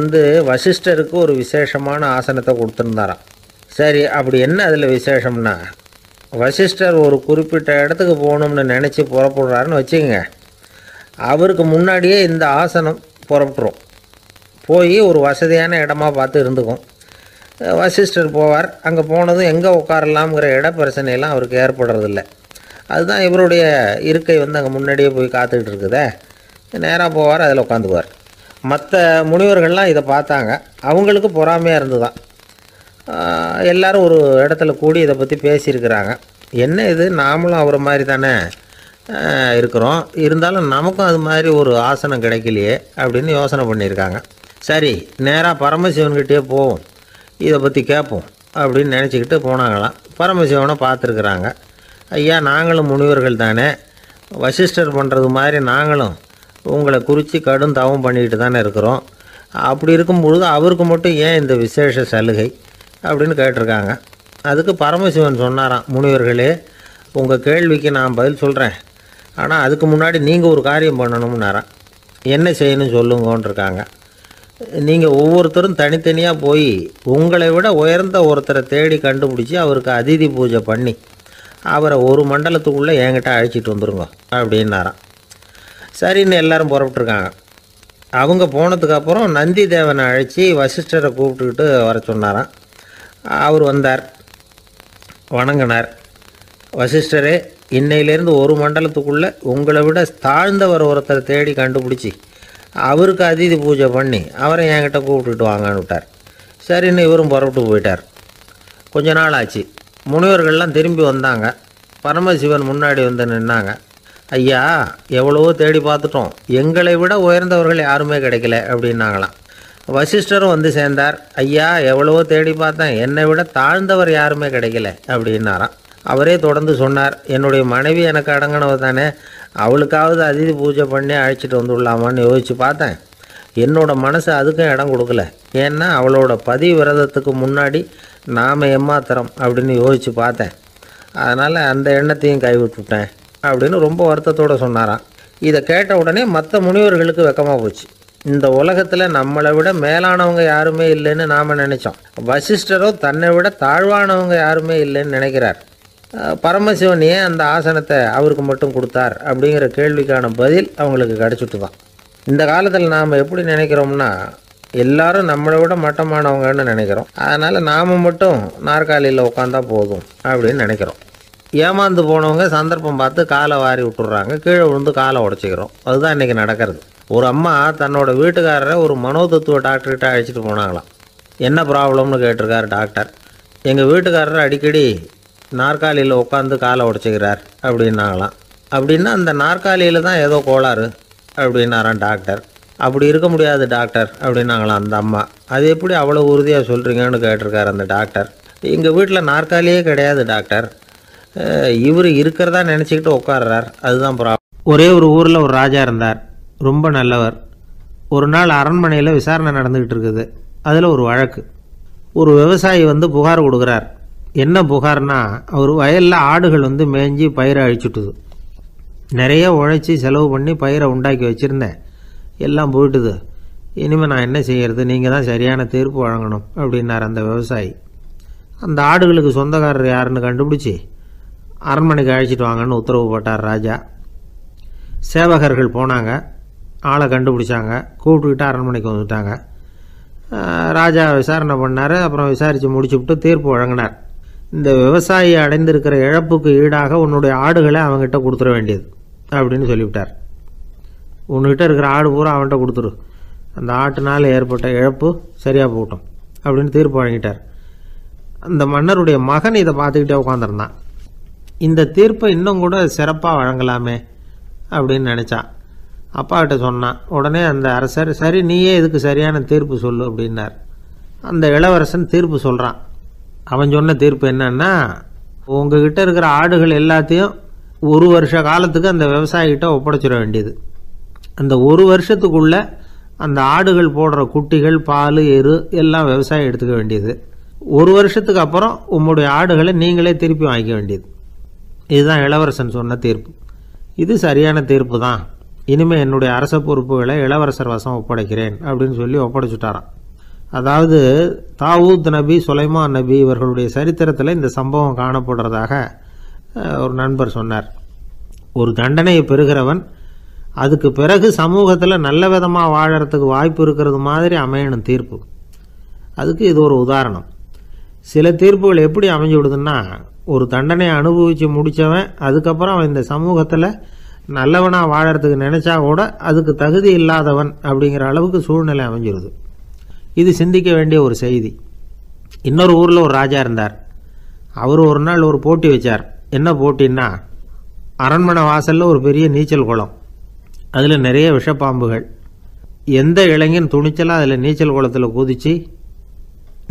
வசிஷ்டருக்கு ஒரு விசேஷமான ஆசனத்தை கொடுத்துருந்தாராம். சரி, அப்படி என்ன அதில் விசேஷம்னா, வசிஷ்டர் ஒரு குறிப்பிட்ட இடத்துக்கு போகணும்னு நினச்சி புறப்படுறாருன்னு வச்சுக்கோங்க. அவருக்கு முன்னாடியே இந்த ஆசனம் புறப்பட்டுரும். போய் ஒரு வசதியான இடமா பார்த்து இருந்துக்கும். வசிஷ்டர் போவார். அங்கே போனதும் எங்கே உட்காரலாம்ங்கிற இட பிரச்சனையெல்லாம் அவருக்கு ஏற்படுறதில்ல. அதுதான் இவருடைய இருக்கை அங்கே முன்னாடியே போய் காத்துக்கிட்டு இருக்குதே. நேராக போவார், அதில் உட்காந்துக்குவார். மற்ற முனிவர்கள்லாம் இதை பார்த்தாங்க. அவங்களுக்கு பொறாமையாக இருந்து தான் எல்லோரும் ஒரு இடத்துல கூடி இதை பற்றி பேசியிருக்கிறாங்க. என்ன இது, நாமளும் அவரை மாதிரி தானே இருக்கிறோம், இருந்தாலும் நமக்கும் அது மாதிரி ஒரு ஆசனம் கிடைக்கலையே அப்படின்னு யோசனை பண்ணியிருக்காங்க. சரி, நேராக பரமசிவன்கிட்டே போவோம், இதை பற்றி கேட்போம் அப்படின்னு நினச்சிக்கிட்டு போனாங்களாம். பரமசிவனை பார்த்துருக்குறாங்க. ஐயா, நாங்களும் முனிவர்கள் தானே, வசிஷ்டர் பண்ணுறது மாதிரி நாங்களும் உங்களை குறித்து கடும் தவம் பண்ணிக்கிட்டு தானே இருக்கிறோம். அப்படி இருக்கும்பொழுது அவருக்கு மட்டும் ஏன் இந்த விசேஷ சலுகை அப்படின்னு கேட்டிருக்காங்க. அதுக்கு பரமசிவன் சொன்னாராம், முனிவர்களே, உங்கள் கேள்விக்கு நான் பதில் சொல்கிறேன், ஆனால் அதுக்கு முன்னாடி நீங்கள் ஒரு காரியம் பண்ணணும்னாராம். என்ன செய்யணும் சொல்லுங்கன்றிருக்காங்க. நீங்கள் ஒவ்வொருத்தரும் தனித்தனியாக போய் உங்களை விட உயர்ந்த ஒருத்தரை தேடி கண்டுபிடிச்சி அவருக்கு அதிதி பூஜை பண்ணி அவரை ஒரு மண்டலத்துக்குள்ளே என்கிட்ட அழைச்சிட்டு வந்துருங்க அப்படின்னாராம். சரின்னு எல்லோரும் புறப்பட்டுருக்காங்க. அவங்க போனதுக்கப்புறம் நந்தி தேவனை அழைச்சி வசிஷ்டரை கூப்பிட்டுக்கிட்டு வர சொன்னாராம். அவர் வந்தார், வணங்கினார். வசிஷ்டரே, இன்னையிலேருந்து ஒரு மண்டலத்துக்குள்ளே உங்களை விட தாழ்ந்தவர் ஒருத்தரை தேடி கண்டுபிடிச்சி அவருக்கு அதிதி பூஜை பண்ணி அவரை என்கிட்ட கூப்பிட்டுட்டு வாங்கன்னு விட்டார். சரின்னு இவரும் புறப்பட்டு போயிட்டார். கொஞ்ச நாள் ஆச்சு. முனிவர்கள்லாம் திரும்பி வந்தாங்க. பரமசிவன் முன்னாடி நின்னாங்க. ஐயா, எவ்வளவோ தேடி பார்த்துட்டோம், எங்களை விட உயர்ந்தவர்கள் யாருமே கிடைக்கல அப்படின்னாங்களாம். வசிஷ்டரும் சேர்ந்தார். ஐயா, எவ்வளவோ தேடி பார்த்தேன், என்னை விட தாழ்ந்தவர் யாருமே கிடைக்கல அப்படின்னாராம். அவரே தொடர்ந்து சொன்னார், என்னுடைய மனைவி எனக்கு அடங்கினவ தானே, அவளுக்காவது அதிதி பூஜை பண்ணி அழைச்சிட்டு வந்துடலாமான்னு யோசித்து பார்த்தேன். என்னோட மனசு அதுக்கும் இடம் கொடுக்கல. ஏன்னா அவளோட விரதத்துக்கு முன்னாடி நாம் ஏமாத்திரம் அப்படின்னு யோசித்து பார்த்தேன். அதனால் அந்த எண்ணத்தையும் கைவிட்டுவிட்டேன் அப்படின்னு ரொம்ப வருத்தத்தோடு சொன்னாராம். இதை கேட்ட உடனே மற்ற முனிவர்களுக்கு வெக்கமாக போச்சு. இந்த உலகத்தில் நம்மளை விட மேலானவங்க யாருமே இல்லைன்னு நாம் நினச்சோம். வசிஷ்டரோ தன்னை விட தாழ்வானவங்க யாருமே இல்லைன்னு நினைக்கிறார். பரமசிவன் ஏன் அந்த ஆசனத்தை அவருக்கு மட்டும் கொடுத்தார் அப்படிங்கிற கேள்விக்கான பதில் அவங்களுக்கு கிடச்சிட்டு தான். இந்த காலத்தில் நாம் எப்படி நினைக்கிறோம்னா, எல்லாரும் நம்மளை விட மட்டமானவங்கன்னு நினைக்கிறோம். அதனால் நாம் மட்டும் நாற்காலியில் உட்காந்தா போதும் அப்படின்னு நினைக்கிறோம். ஏமாந்து போனவங்க சந்தர்ப்பம் பார்த்து காலை வாரி விட்டுறாங்க, கீழே விழுந்து காலை உடச்சிக்கிறோம். அதுதான் இன்றைக்கி நடக்கிறது. ஒரு அம்மா தன்னோட வீட்டுக்காரரை ஒரு மனோதத்துவ டாக்டர்கிட்ட அழைச்சிட்டு போனாங்களாம். என்ன ப்ராப்ளம்னு கேட்டிருக்கார் டாக்டர். எங்கள் வீட்டுக்காரர் அடிக்கடி நாற்காலியில் உட்காந்து காலை உடச்சிக்கிறார் அப்படின்னாங்களாம். அப்படின்னா அந்த நாற்காலியில் தான் ஏதோ கோளாறு அப்படின்னாரான் டாக்டர். அப்படி இருக்க முடியாது டாக்டர் அப்படின்னாங்களாம் அந்த அம்மா. அது எப்படி அவ்வளோ உறுதியாக சொல்கிறீங்கன்னு கேட்டிருக்கார் அந்த டாக்டர். எங்கள் வீட்டில் நாற்காலியே கிடையாது டாக்டர், இவர் இருக்கிறதா நினச்சிக்கிட்டு உட்கார்றார், அதுதான் ப்ராப்ளம். ஒரே ஒரு ஊரில் ஒரு ராஜா இருந்தார், ரொம்ப நல்லவர். ஒரு நாள் அரண்மனையில் விசாரணை நடந்துக்கிட்டு இருக்குது. அதில் ஒரு வழக்கு. ஒரு விவசாயி புகார் கொடுக்குறார். என்ன புகார்னா, அவர் வயலில் ஆடுகள் மேய்ஞ்சி பயிரை அழிச்சுட்டுது. நிறைய உழைச்சி செலவு பண்ணி பயிரை உண்டாக்கி வச்சுருந்தேன், எல்லாம் போயிட்டுது. இனிமேல் நான் என்ன செய்கிறது, நீங்கள் தான் சரியான தீர்ப்பு வழங்கணும் அப்படின்னார் அந்த விவசாயி. அந்த ஆடுகளுக்கு சொந்தக்காரர் யாருன்னு கண்டுபிடிச்சி அரண்மனைக்கு அழைச்சிட்டு வாங்கன்னு உத்தரவு போட்டார் ராஜா. சேவகர்கள் போனாங்க, ஆளை கண்டுபிடிச்சாங்க, கூப்பிட்டுக்கிட்டு அரண்மனைக்கு வந்துட்டாங்க. ராஜா விசாரணை பண்ணார். அப்புறம் விசாரித்து முடிச்சுவிட்டு தீர்ப்பு வழங்கினார். இந்த விவசாயி அடைந்திருக்கிற இழப்புக்கு ஈடாக உன்னுடைய ஆடுகளை அவங்ககிட்ட கொடுத்துட வேண்டியது அப்படின்னு சொல்லிவிட்டார். உன்கிட்ட இருக்கிற ஆடு பூரா அவன்கிட்ட கொடுத்துரு, அந்த ஆட்டுனால் ஏற்பட்ட இழப்பு சரியாக போகட்டும் அப்படின்னு தீர்ப்பு வழங்கிட்டார். அந்த மன்னருடைய மகன் இதை பார்த்துக்கிட்டே உட்காந்துருந்தான். இந்த தீர்ப்பை இன்னும் கூட சிறப்பாக வழங்கலாமே அப்படின்னு நினச்சான். அப்பாக்கிட்ட சொன்னான். உடனே அந்த அரசர், சரி நீயே இதுக்கு சரியான தீர்ப்பு சொல்லு அப்படின்னார். அந்த இளவரசன் தீர்ப்பு சொல்கிறான். அவன் சொன்ன தீர்ப்பு என்னன்னா, உங்ககிட்ட இருக்கிற ஆடுகள் எல்லாத்தையும் ஒரு வருஷ காலத்துக்கு அந்த விவசாயிகிட்ட ஒப்படைச்சிட வேண்டியது. அந்த ஒரு வருஷத்துக்குள்ள அந்த ஆடுகள் போடுற குட்டிகள், பால், எரு எல்லாம் விவசாயம் எடுத்துக்க வேண்டியது. ஒரு வருஷத்துக்கு அப்புறம் உங்களுடைய ஆடுகளை நீங்களே திருப்பி வாங்கிக்க வேண்டியது. இதுதான் இளவரசன் சொன்ன தீர்ப்பு. இது சரியான தீர்ப்பு தான். இனிமேல் என்னுடைய அரச பொறுப்புகளை இளவரசர் வசம் ஒப்படைக்கிறேன் அப்படின்னு சொல்லி ஒப்படைச்சுட்டாராம். அதாவது தாவூத் நபி, சுலைமான் நபி இவர்களுடைய சரித்திரத்தில் இந்த சம்பவம் காணப்படுறதாக ஒரு நண்பர் சொன்னார். ஒரு தண்டனையை பெறுகிறவன் அதுக்கு பிறகு சமூகத்தில் நல்ல விதமாக வாழறதுக்கு வாய்ப்பு இருக்கிறது மாதிரி அமையணும் தீர்ப்பு. அதுக்கு இது ஒரு உதாரணம். சில தீர்ப்புகள் எப்படி அமைஞ்சு விடுதுன்னா, ஒரு தண்டனையை அனுபவித்து முடித்தவன் அதுக்கப்புறம் அவன் இந்த சமூகத்தில் நல்லவனாக வாழறதுக்கு நினச்சா கூட அதுக்கு தகுதி இல்லாதவன் அப்படிங்கிற அளவுக்கு சூழ்நிலை அமைஞ்சிருது. இது சிந்திக்க வேண்டிய ஒரு செய்தி. இன்னொரு ஊரில் ஒரு ராஜா இருந்தார். அவர் ஒரு நாள் ஒரு போட்டி வச்சார். என்ன போட்டின்னா, அரண்மனை வாசலில் ஒரு பெரிய நீச்சல் குளம், அதில் நிறைய விஷப்பாம்புகள். எந்த இளைஞன் துணிச்சலாக அதில் நீச்சல் குளத்தில் குதித்து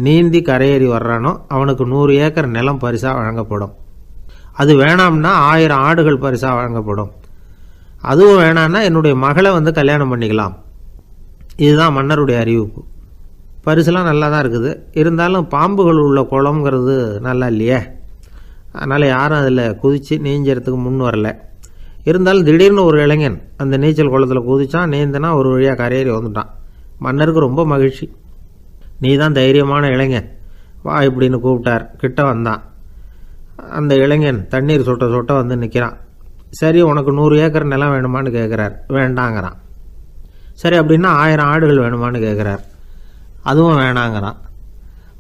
நீந்தி கரையேறி வர்றானோ அவனுக்கு 100 ஏக்கர் நிலம் பரிசாக வழங்கப்படும். அது வேணாம்னா 1000 ஆடுகள் பரிசாக வழங்கப்படும். அதுவும் வேணான்னா என்னுடைய மகளை வந்து கல்யாணம் பண்ணிக்கலாம். இதுதான் மன்னருடைய அறிவிப்பு. பரிசுலாம் நல்லா தான் இருக்குது. இருந்தாலும் பாம்புகள் உள்ள குளம்ங்கிறது நல்லா இல்லையே. அதனால் யாரும் அதில் குதித்து நீஞ்சறதுக்கு முன் வரல. இருந்தாலும் திடீர்னு ஒரு இளைஞன் அந்த நீச்சல் குளத்தில் குதித்தான். நீந்தினா ஒரு வழியாக கரையேறி வந்துட்டான். மன்னருக்கு ரொம்ப மகிழ்ச்சி. நீ தான் தைரியமான இளைஞன், வா இப்படின்னு கூப்பிட்டார். கிட்ட வந்தான். அந்த இளைஞன் தண்ணீர் சொட்ட சொட்ட வந்து நிற்கிறான். சரி, உனக்கு 100 ஏக்கர் நிலம் வேணுமான்னு கேட்குறார். வேண்டாங்கிறான். சரி, அப்படின்னா 1000 ஆடுகள் வேணுமான்னு கேட்குறார். அதுவும் வேணாங்கிறான்.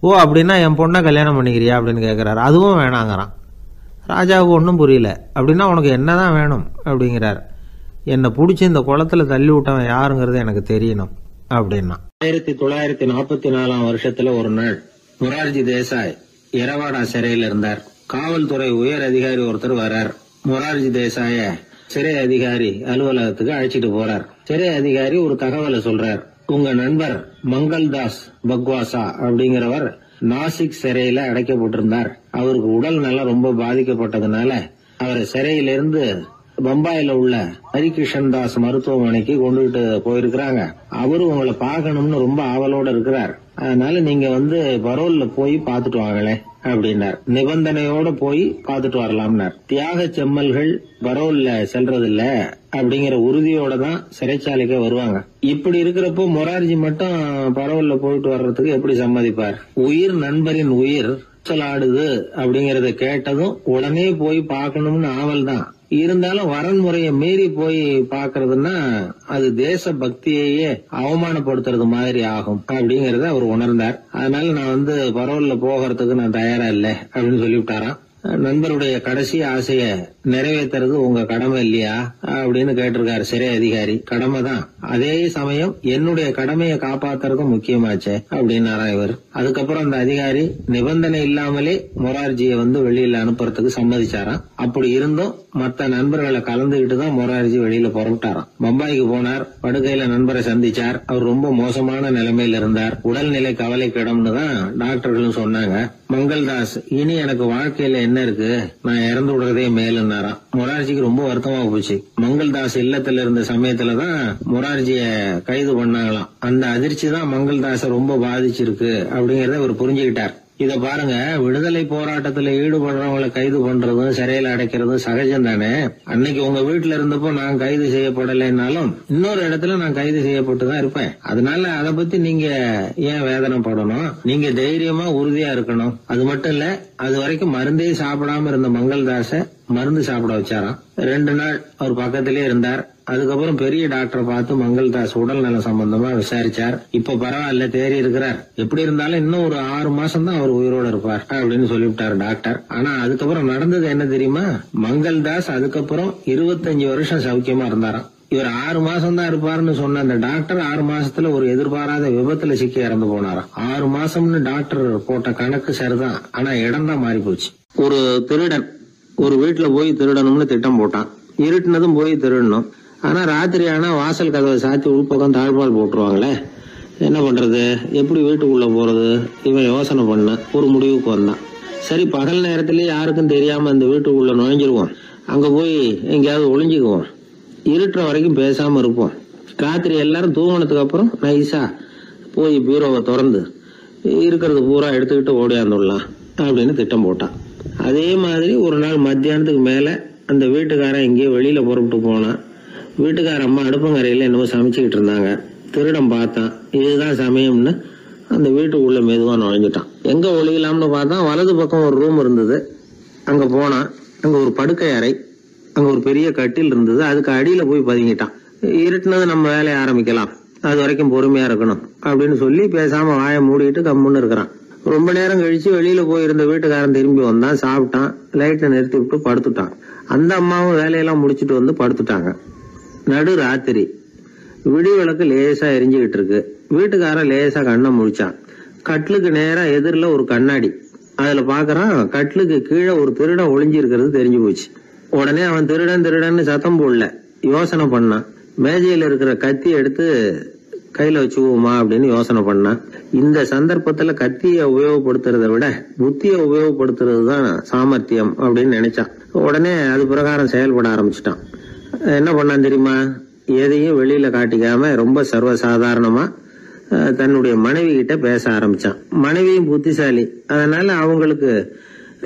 ஓ, அப்படின்னா என் பொண்ணை கல்யாணம் பண்ணிக்கிறியா அப்படின்னு கேட்குறாரு. அதுவும் வேணாங்கிறான். ராஜாவுக்கு ஒன்றும் புரியல. அப்படின்னா உனக்கு என்ன தான் வேணும் அப்படிங்கிறார். என்னை பிடிச்சி இந்த குளத்தில் தள்ளி விட்டவன் யாருங்கிறது எனக்கு தெரியணும் அப்படின்னா. 1944 வருஷத்துல ஒரு நாள் மொரார்ஜி தேசாய் எரவாடா சிறையில் இருந்தார். காவல்துறை உயர் அதிகாரி ஒருத்தர் வர்றார். மொரார்ஜி தேசாய சிறை அதிகாரி அலுவலகத்துக்கு அழைச்சிட்டு போறார். சிறை அதிகாரி ஒரு தகவலை சொல்றார். உங்க நண்பர் மங்கள்தாஸ் பக்வாசா அப்படிங்கிறவர் நாசிக் சிறையில அடைக்கப்பட்டிருந்தார். அவருக்கு உடல் நலம் ரொம்ப பாதிக்கப்பட்டதுனால அவரை சிறையிலிருந்து பம்பாயில உள்ள ஹரிகிருஷ்ணன் தாஸ் மருத்துவமனைக்கு கொண்டுகிட்டு போயிருக்கிறாங்க. அவரு உங்களை பார்க்கணும்னு ரொம்ப ஆவலோட இருக்கிறார். அதனால நீங்க வந்து பரோல்ல போய் பாத்துட்டு வாங்களே அப்படின்னார். நிபந்தனையோட போய் பாத்துட்டு வரலாம்னார். தியாக செம்மல்கள் பரோல்ல செல்றது இல்ல அப்படிங்கிற உறுதியோட தான் சிறைச்சாலைக்கு வருவாங்க. இப்படி இருக்கிறப்போ மொரார்ஜி மட்டும் பரோல்ல போயிட்டு வர்றதுக்கு எப்படி சம்மதிப்பார்? உயிர் நண்பரின் உயிர் ஆடுது அப்படிங்கறத கேட்டதும் உடனே போய் பார்க்கணும்னு ஆவல் தான். இருந்தாலும் வரன்முறையை மீறி போய் பாக்குறதுன்னா அது தேச பக்தியையே அவமானப்படுத்துறது மாதிரி ஆகும் அப்படிங்கறத அவர் உணர்ந்தார். அதனால நான் வந்து பரோல்ல போகிறதுக்கு நான் தயாரா இல்லை அப்படின்னு சொல்லிவிட்டாராம். நண்பருடைய கடைசி ஆசைய நிறைவேற்றுறது உங்க கடமை இல்லையா அப்படின்னு கேட்டிருக்காரு சிறை அதிகாரி. கடமை தான், அதே சமயம் என்னுடைய கடமையை காப்பாத்துறதும் முக்கியமாச்சே அப்படின்னாரா இவர். அதுக்கப்புறம் அந்த அதிகாரி நிபந்தனை இல்லாமலே மொரார்ஜியை வந்து வெளியில அனுப்புறதுக்கு சம்மதிச்சாராம். அப்படி இருந்தும் மற்ற நண்பர்களை கலந்துகிட்டு தான் மொரார்ஜி வெளியில புறப்பட்டாராம். பம்பாய்க்கு போனார். படுக்கையில நண்பரை சந்திச்சார். அவர் ரொம்ப மோசமான நிலைமையில இருந்தார். உடல்நிலை கவலைக்கிடம்னு தான் டாக்டர்களும் சொன்னாங்க. மங்கள்தாஸ், இனி எனக்கு வாழ்க்கையில என்ன இருக்கு, நான் இறந்து விடுறதே மேலுன்னாராம். மொரார்ஜிக்கு ரொம்ப வருத்தமா போச்சு. மங்கள்தாஸ் இல்லத்துல இருந்த சமயத்துலதான் மொரார்ஜிய கைது பண்ணாங்களாம். அந்த அதிர்ச்சி தான் மங்கள்தாஸ ரொம்ப பாதிச்சிருக்கு அப்படிங்கறத அவர் புரிஞ்சுக்கிட்டார். இத பாருங்க, விடுதலை போராட்டத்துல ஈடுபடுறவங்களை கைது பண்றதும் சிறையில அடைக்கிறதும் சகஜம் தானே. அன்னைக்கு உங்க வீட்டுல இருந்தப்போ நான் கைது செய்யப்படலைன்னாலும் இன்னொரு இடத்துல நான் கைது செய்யப்பட்டுதான் இருப்பேன். அதனால அதை பத்தி நீங்க ஏன் வேதனைப்படணும்? நீங்க தைரியமா உறுதியா இருக்கணும். அது மட்டும் இல்ல, அது வரைக்கும் மருந்தே சாப்பிடாம இருந்த மங்கள்தாஸ மருந்து சாப்பிட வச்சாராம். 2 நாள் அவர் பக்கத்திலே இருந்தார். அதுக்கப்புறம் பெரிய டாக்டரை பார்த்து மங்கள்தாஸ் உடல் நலம் சம்பந்தமா விசாரிச்சார். இப்ப பரவாயில்ல, தேறி இருக்கிறார். எப்படி இருந்தாலும் இன்னும் ஒரு 6 மாசம் தான் அவர் உயிரோட இருப்பார் அப்படின்னு சொல்லிவிட்டாரு டாக்டர். ஆனா அதுக்கப்புறம் நடந்தது என்ன தெரியுமா? மங்கள்தாஸ் அதுக்கப்புறம் 25 வருஷம் சௌக்கியமா இருந்தாராம். இவர் 6 மாசம் தான் இருப்பாருன்னு சொன்ன அந்த டாக்டர் 6 மாசத்துல ஒரு எதிர்பாராத விபத்துல சிக்கி இறந்து போனாராம். 6 மாசம்னு டாக்டர் போட்ட கணக்கு சரிதான், ஆனா இடம் தான் மாறி போச்சு. ஒரு திருடன் ஒரு வீட்டுல போய் திருடணும்னு திட்டம் போட்டான். இருட்டுனதும் போய் திருடணும். ஆனா ராத்திரி ஆனா வாசல் கதவை சாத்தி உள்பக்கம் தாழ்பால் போட்டுருவாங்களே, என்ன பண்றது, எப்படி வீட்டுக்குள்ள போறது? இவன் யோசனை பண்ண ஒரு முடிவுக்கு வந்தான். சரி, பகல் நேரத்திலேயே யாருக்கும் தெரியாம இந்த வீட்டுக்குள்ள நுழைஞ்சிருவோம். அங்க போய் எங்கேயாவது ஒளிஞ்சுக்குவோம், இருட்டுற வரைக்கும் பேசாம இருப்போம், ராத்திரி எல்லாரும் தூங்கினதுக்கு அப்புறம் நைஸா போய் பீரோவை திறந்து இருக்கிறது பூரா எடுத்துக்கிட்டு ஓடியாந்துடலாம் அப்படின்னு திட்டம் போட்டான். அதே மாதிரி ஒரு நாள் மத்தியானத்துக்கு மேல அந்த வீட்டுக்காரன் எங்கேயோ வெளியில புறப்பட்டு போனான். வீட்டுக்கார அம்மா அடுப்பங்கரையில என்னமோ சமைச்சுக்கிட்டு இருந்தாங்க. திருடன் பார்த்தான், இதுதான் சமயம்னு அந்த வீட்டுக்குள்ள மெதுவா நுழைஞ்சிட்டான். எங்க ஒளியலாம்னு பார்த்தா வலது பக்கம் ஒரு ரூம் இருந்தது. அங்க போனான். அங்க ஒரு படுக்கை அறை, அங்க ஒரு பெரிய கட்டில் இருந்தது. அதுக்கு அடியில போய் பதுங்கிட்டான். இருட்டுனது நம்ம வேலையை ஆரம்பிக்கலாம், அது வரைக்கும் பொறுமையா இருக்கணும் அப்படின்னு சொல்லி பேசாம வாயை மூடிட்டு கம்முன்னு இருக்கிறான். ரொம்ப நேரம் கழிச்சு வெளியில போயிருந்த வீட்டுக்காரன் திரும்பி வந்தான், சாப்பிட்டான், லைட்டை நிறுத்தி விட்டு படுத்துட்டான். அந்த அம்மாவும் வேலையெல்லாம் முடிச்சுட்டு வந்து படுத்துட்டாங்க. நடு ராத்திரி, விடி விளக்கு லேசா எரிஞ்சுக்கிட்டு இருக்கு. வீட்டுக்காரன் லேசா கண்ணை முழிச்சான். கட்லுக்கு நேரா எதிரில ஒரு கண்ணாடி, அதுல பாக்குறான் கட்லுக்கு கீழே ஒரு திருடன் ஒளிஞ்சு இருக்கிறது தெரிஞ்சு போச்சு. உடனே அவன் திருடன் திருடன்னு சத்தம் போடல, யோசனை பண்ணான். மேஜையில இருக்கிற கத்தி எடுத்து கையில வச்சுக்குவோமா அப்படின்னு யோசனை பண்ணான். இந்த சந்தர்ப்பத்துல கத்தியை உபயோகப்படுத்துறதை விட புத்தியை உபயோகப்படுத்துறது தான் சாமர்த்தியம் அப்படின்னு நினைச்சான். உடனே அது பிரகாரம் செயல்பட ஆரம்பிச்சிட்டான். என்ன பண்ணான் தெரியுமா? எதையும் வெளியில காட்டிக்காம ரொம்ப சர்வசாதாரணமா தன்னுடைய மனைவி கிட்ட பேச ஆரம்பிச்சான். மனைவியும் புத்திசாலி, அதனால அவங்களுக்கு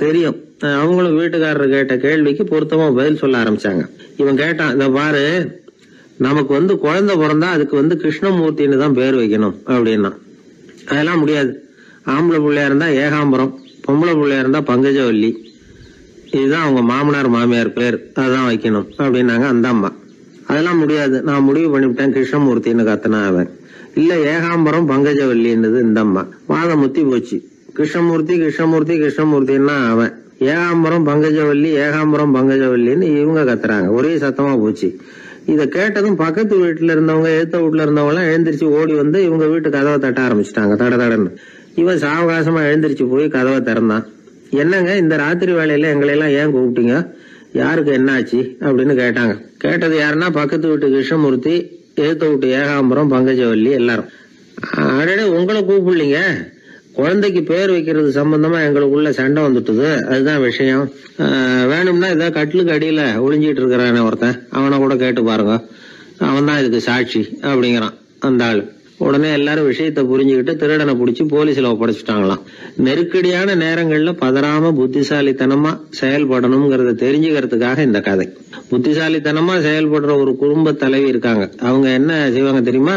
தெரியும். அவங்களும் வீட்டுக்காரர் கேட்ட கேள்விக்கு பொருத்தமா பதில் சொல்ல ஆரம்பிச்சாங்க. இவன் கேட்டான், இந்த பாரு, நமக்கு குழந்தை பிறந்தா அதுக்கு கிருஷ்ணமூர்த்தின்னு தான் பேர் வைக்கணும் அப்படின்னா. அதெல்லாம் முடியாது. ஆம்பளை பிள்ளையா இருந்தா ஏகாம்பரம், பொம்பளை பிள்ளையா இருந்தா பங்கஜவல்லி, இதுதான் அவங்க மாமனார் மாமியார் பேர், அதுதான் வைக்கணும் அப்படின்னாங்க அந்த அம்மா. அதெல்லாம் முடியாது, நான் முடிவு பண்ணிவிட்டேன் கிருஷ்ணமூர்த்தின்னு கத்தனா அவன். இல்ல ஏகாம்பரம் பங்கஜவல்லின்றது இந்த அம்மா. வாதம் முத்தி போச்சு. கிருஷ்ணமூர்த்தி கிருஷ்ணமூர்த்தி கிருஷ்ணமூர்த்தின்னா அவன், ஏகாம்பரம் பங்கஜவல்லி ஏகாம்பரம் பங்கஜவல்லின்னு இவங்க கத்துறாங்க. ஒரே சத்தமா போச்சு. இத கேட்டதும் பக்கத்து வீட்டுல இருந்தவங்க, எழுத்த வீட்டுல இருந்தவங்க எல்லாம் எழுந்திரிச்சு ஓடி வந்து இவங்க வீட்டு கதவை தட்ட ஆரம்பிச்சுட்டாங்க. தட தடன்னு. இவன் சாவகாசமா எழுந்திரிச்சு போய் கதவை திறந்தான். என்னங்க இந்த ராத்திரி வேலையில எங்களை எல்லாம் ஏன் கூப்பிட்டீங்க, யாருக்கு என்ன ஆச்சு அப்படின்னு கேட்டாங்க. கேட்டது யாருன்னா பக்கத்து வீட்டு கிருஷ்ணமூர்த்தி, எழுத்த வீட்டு ஏகாம்பரம் பங்கஜவல்லி எல்லாரும். அடடே, உங்களை கூப்பிடலீங்க, குழந்தைக்கு பேர் வைக்கிறது சம்பந்தமா எங்களுக்குள்ள சண்டை வந்துட்டுது, அதுதான் விஷயம். வேணும்னா ஏதாவது கட்டிலுக்கு அடியில ஒளிஞ்சிட்டு இருக்கிறானே ஒருத்தன், அவனை கூட கேட்டு பாருங்க, அவன் தான் இதுக்கு சாட்சி அப்படிங்கிறான் அந்த ஆளு. உடனே எல்லாரும் விஷயத்தை புரிஞ்சுக்கிட்டு திருடனை பிடிச்சி போலீஸ்ல ஒப்படைச்சிட்டாங்களாம். நெருக்கடியான நேரங்கள்ல பதறாம புத்திசாலித்தனமா செயல்படணுங்கிறத தெரிஞ்சுக்கிறதுக்காக இந்த கதை. புத்திசாலித்தனமா செயல்படுற ஒரு குடும்ப தலைவி இருக்காங்க. அவங்க என்ன செய்வாங்க தெரியுமா?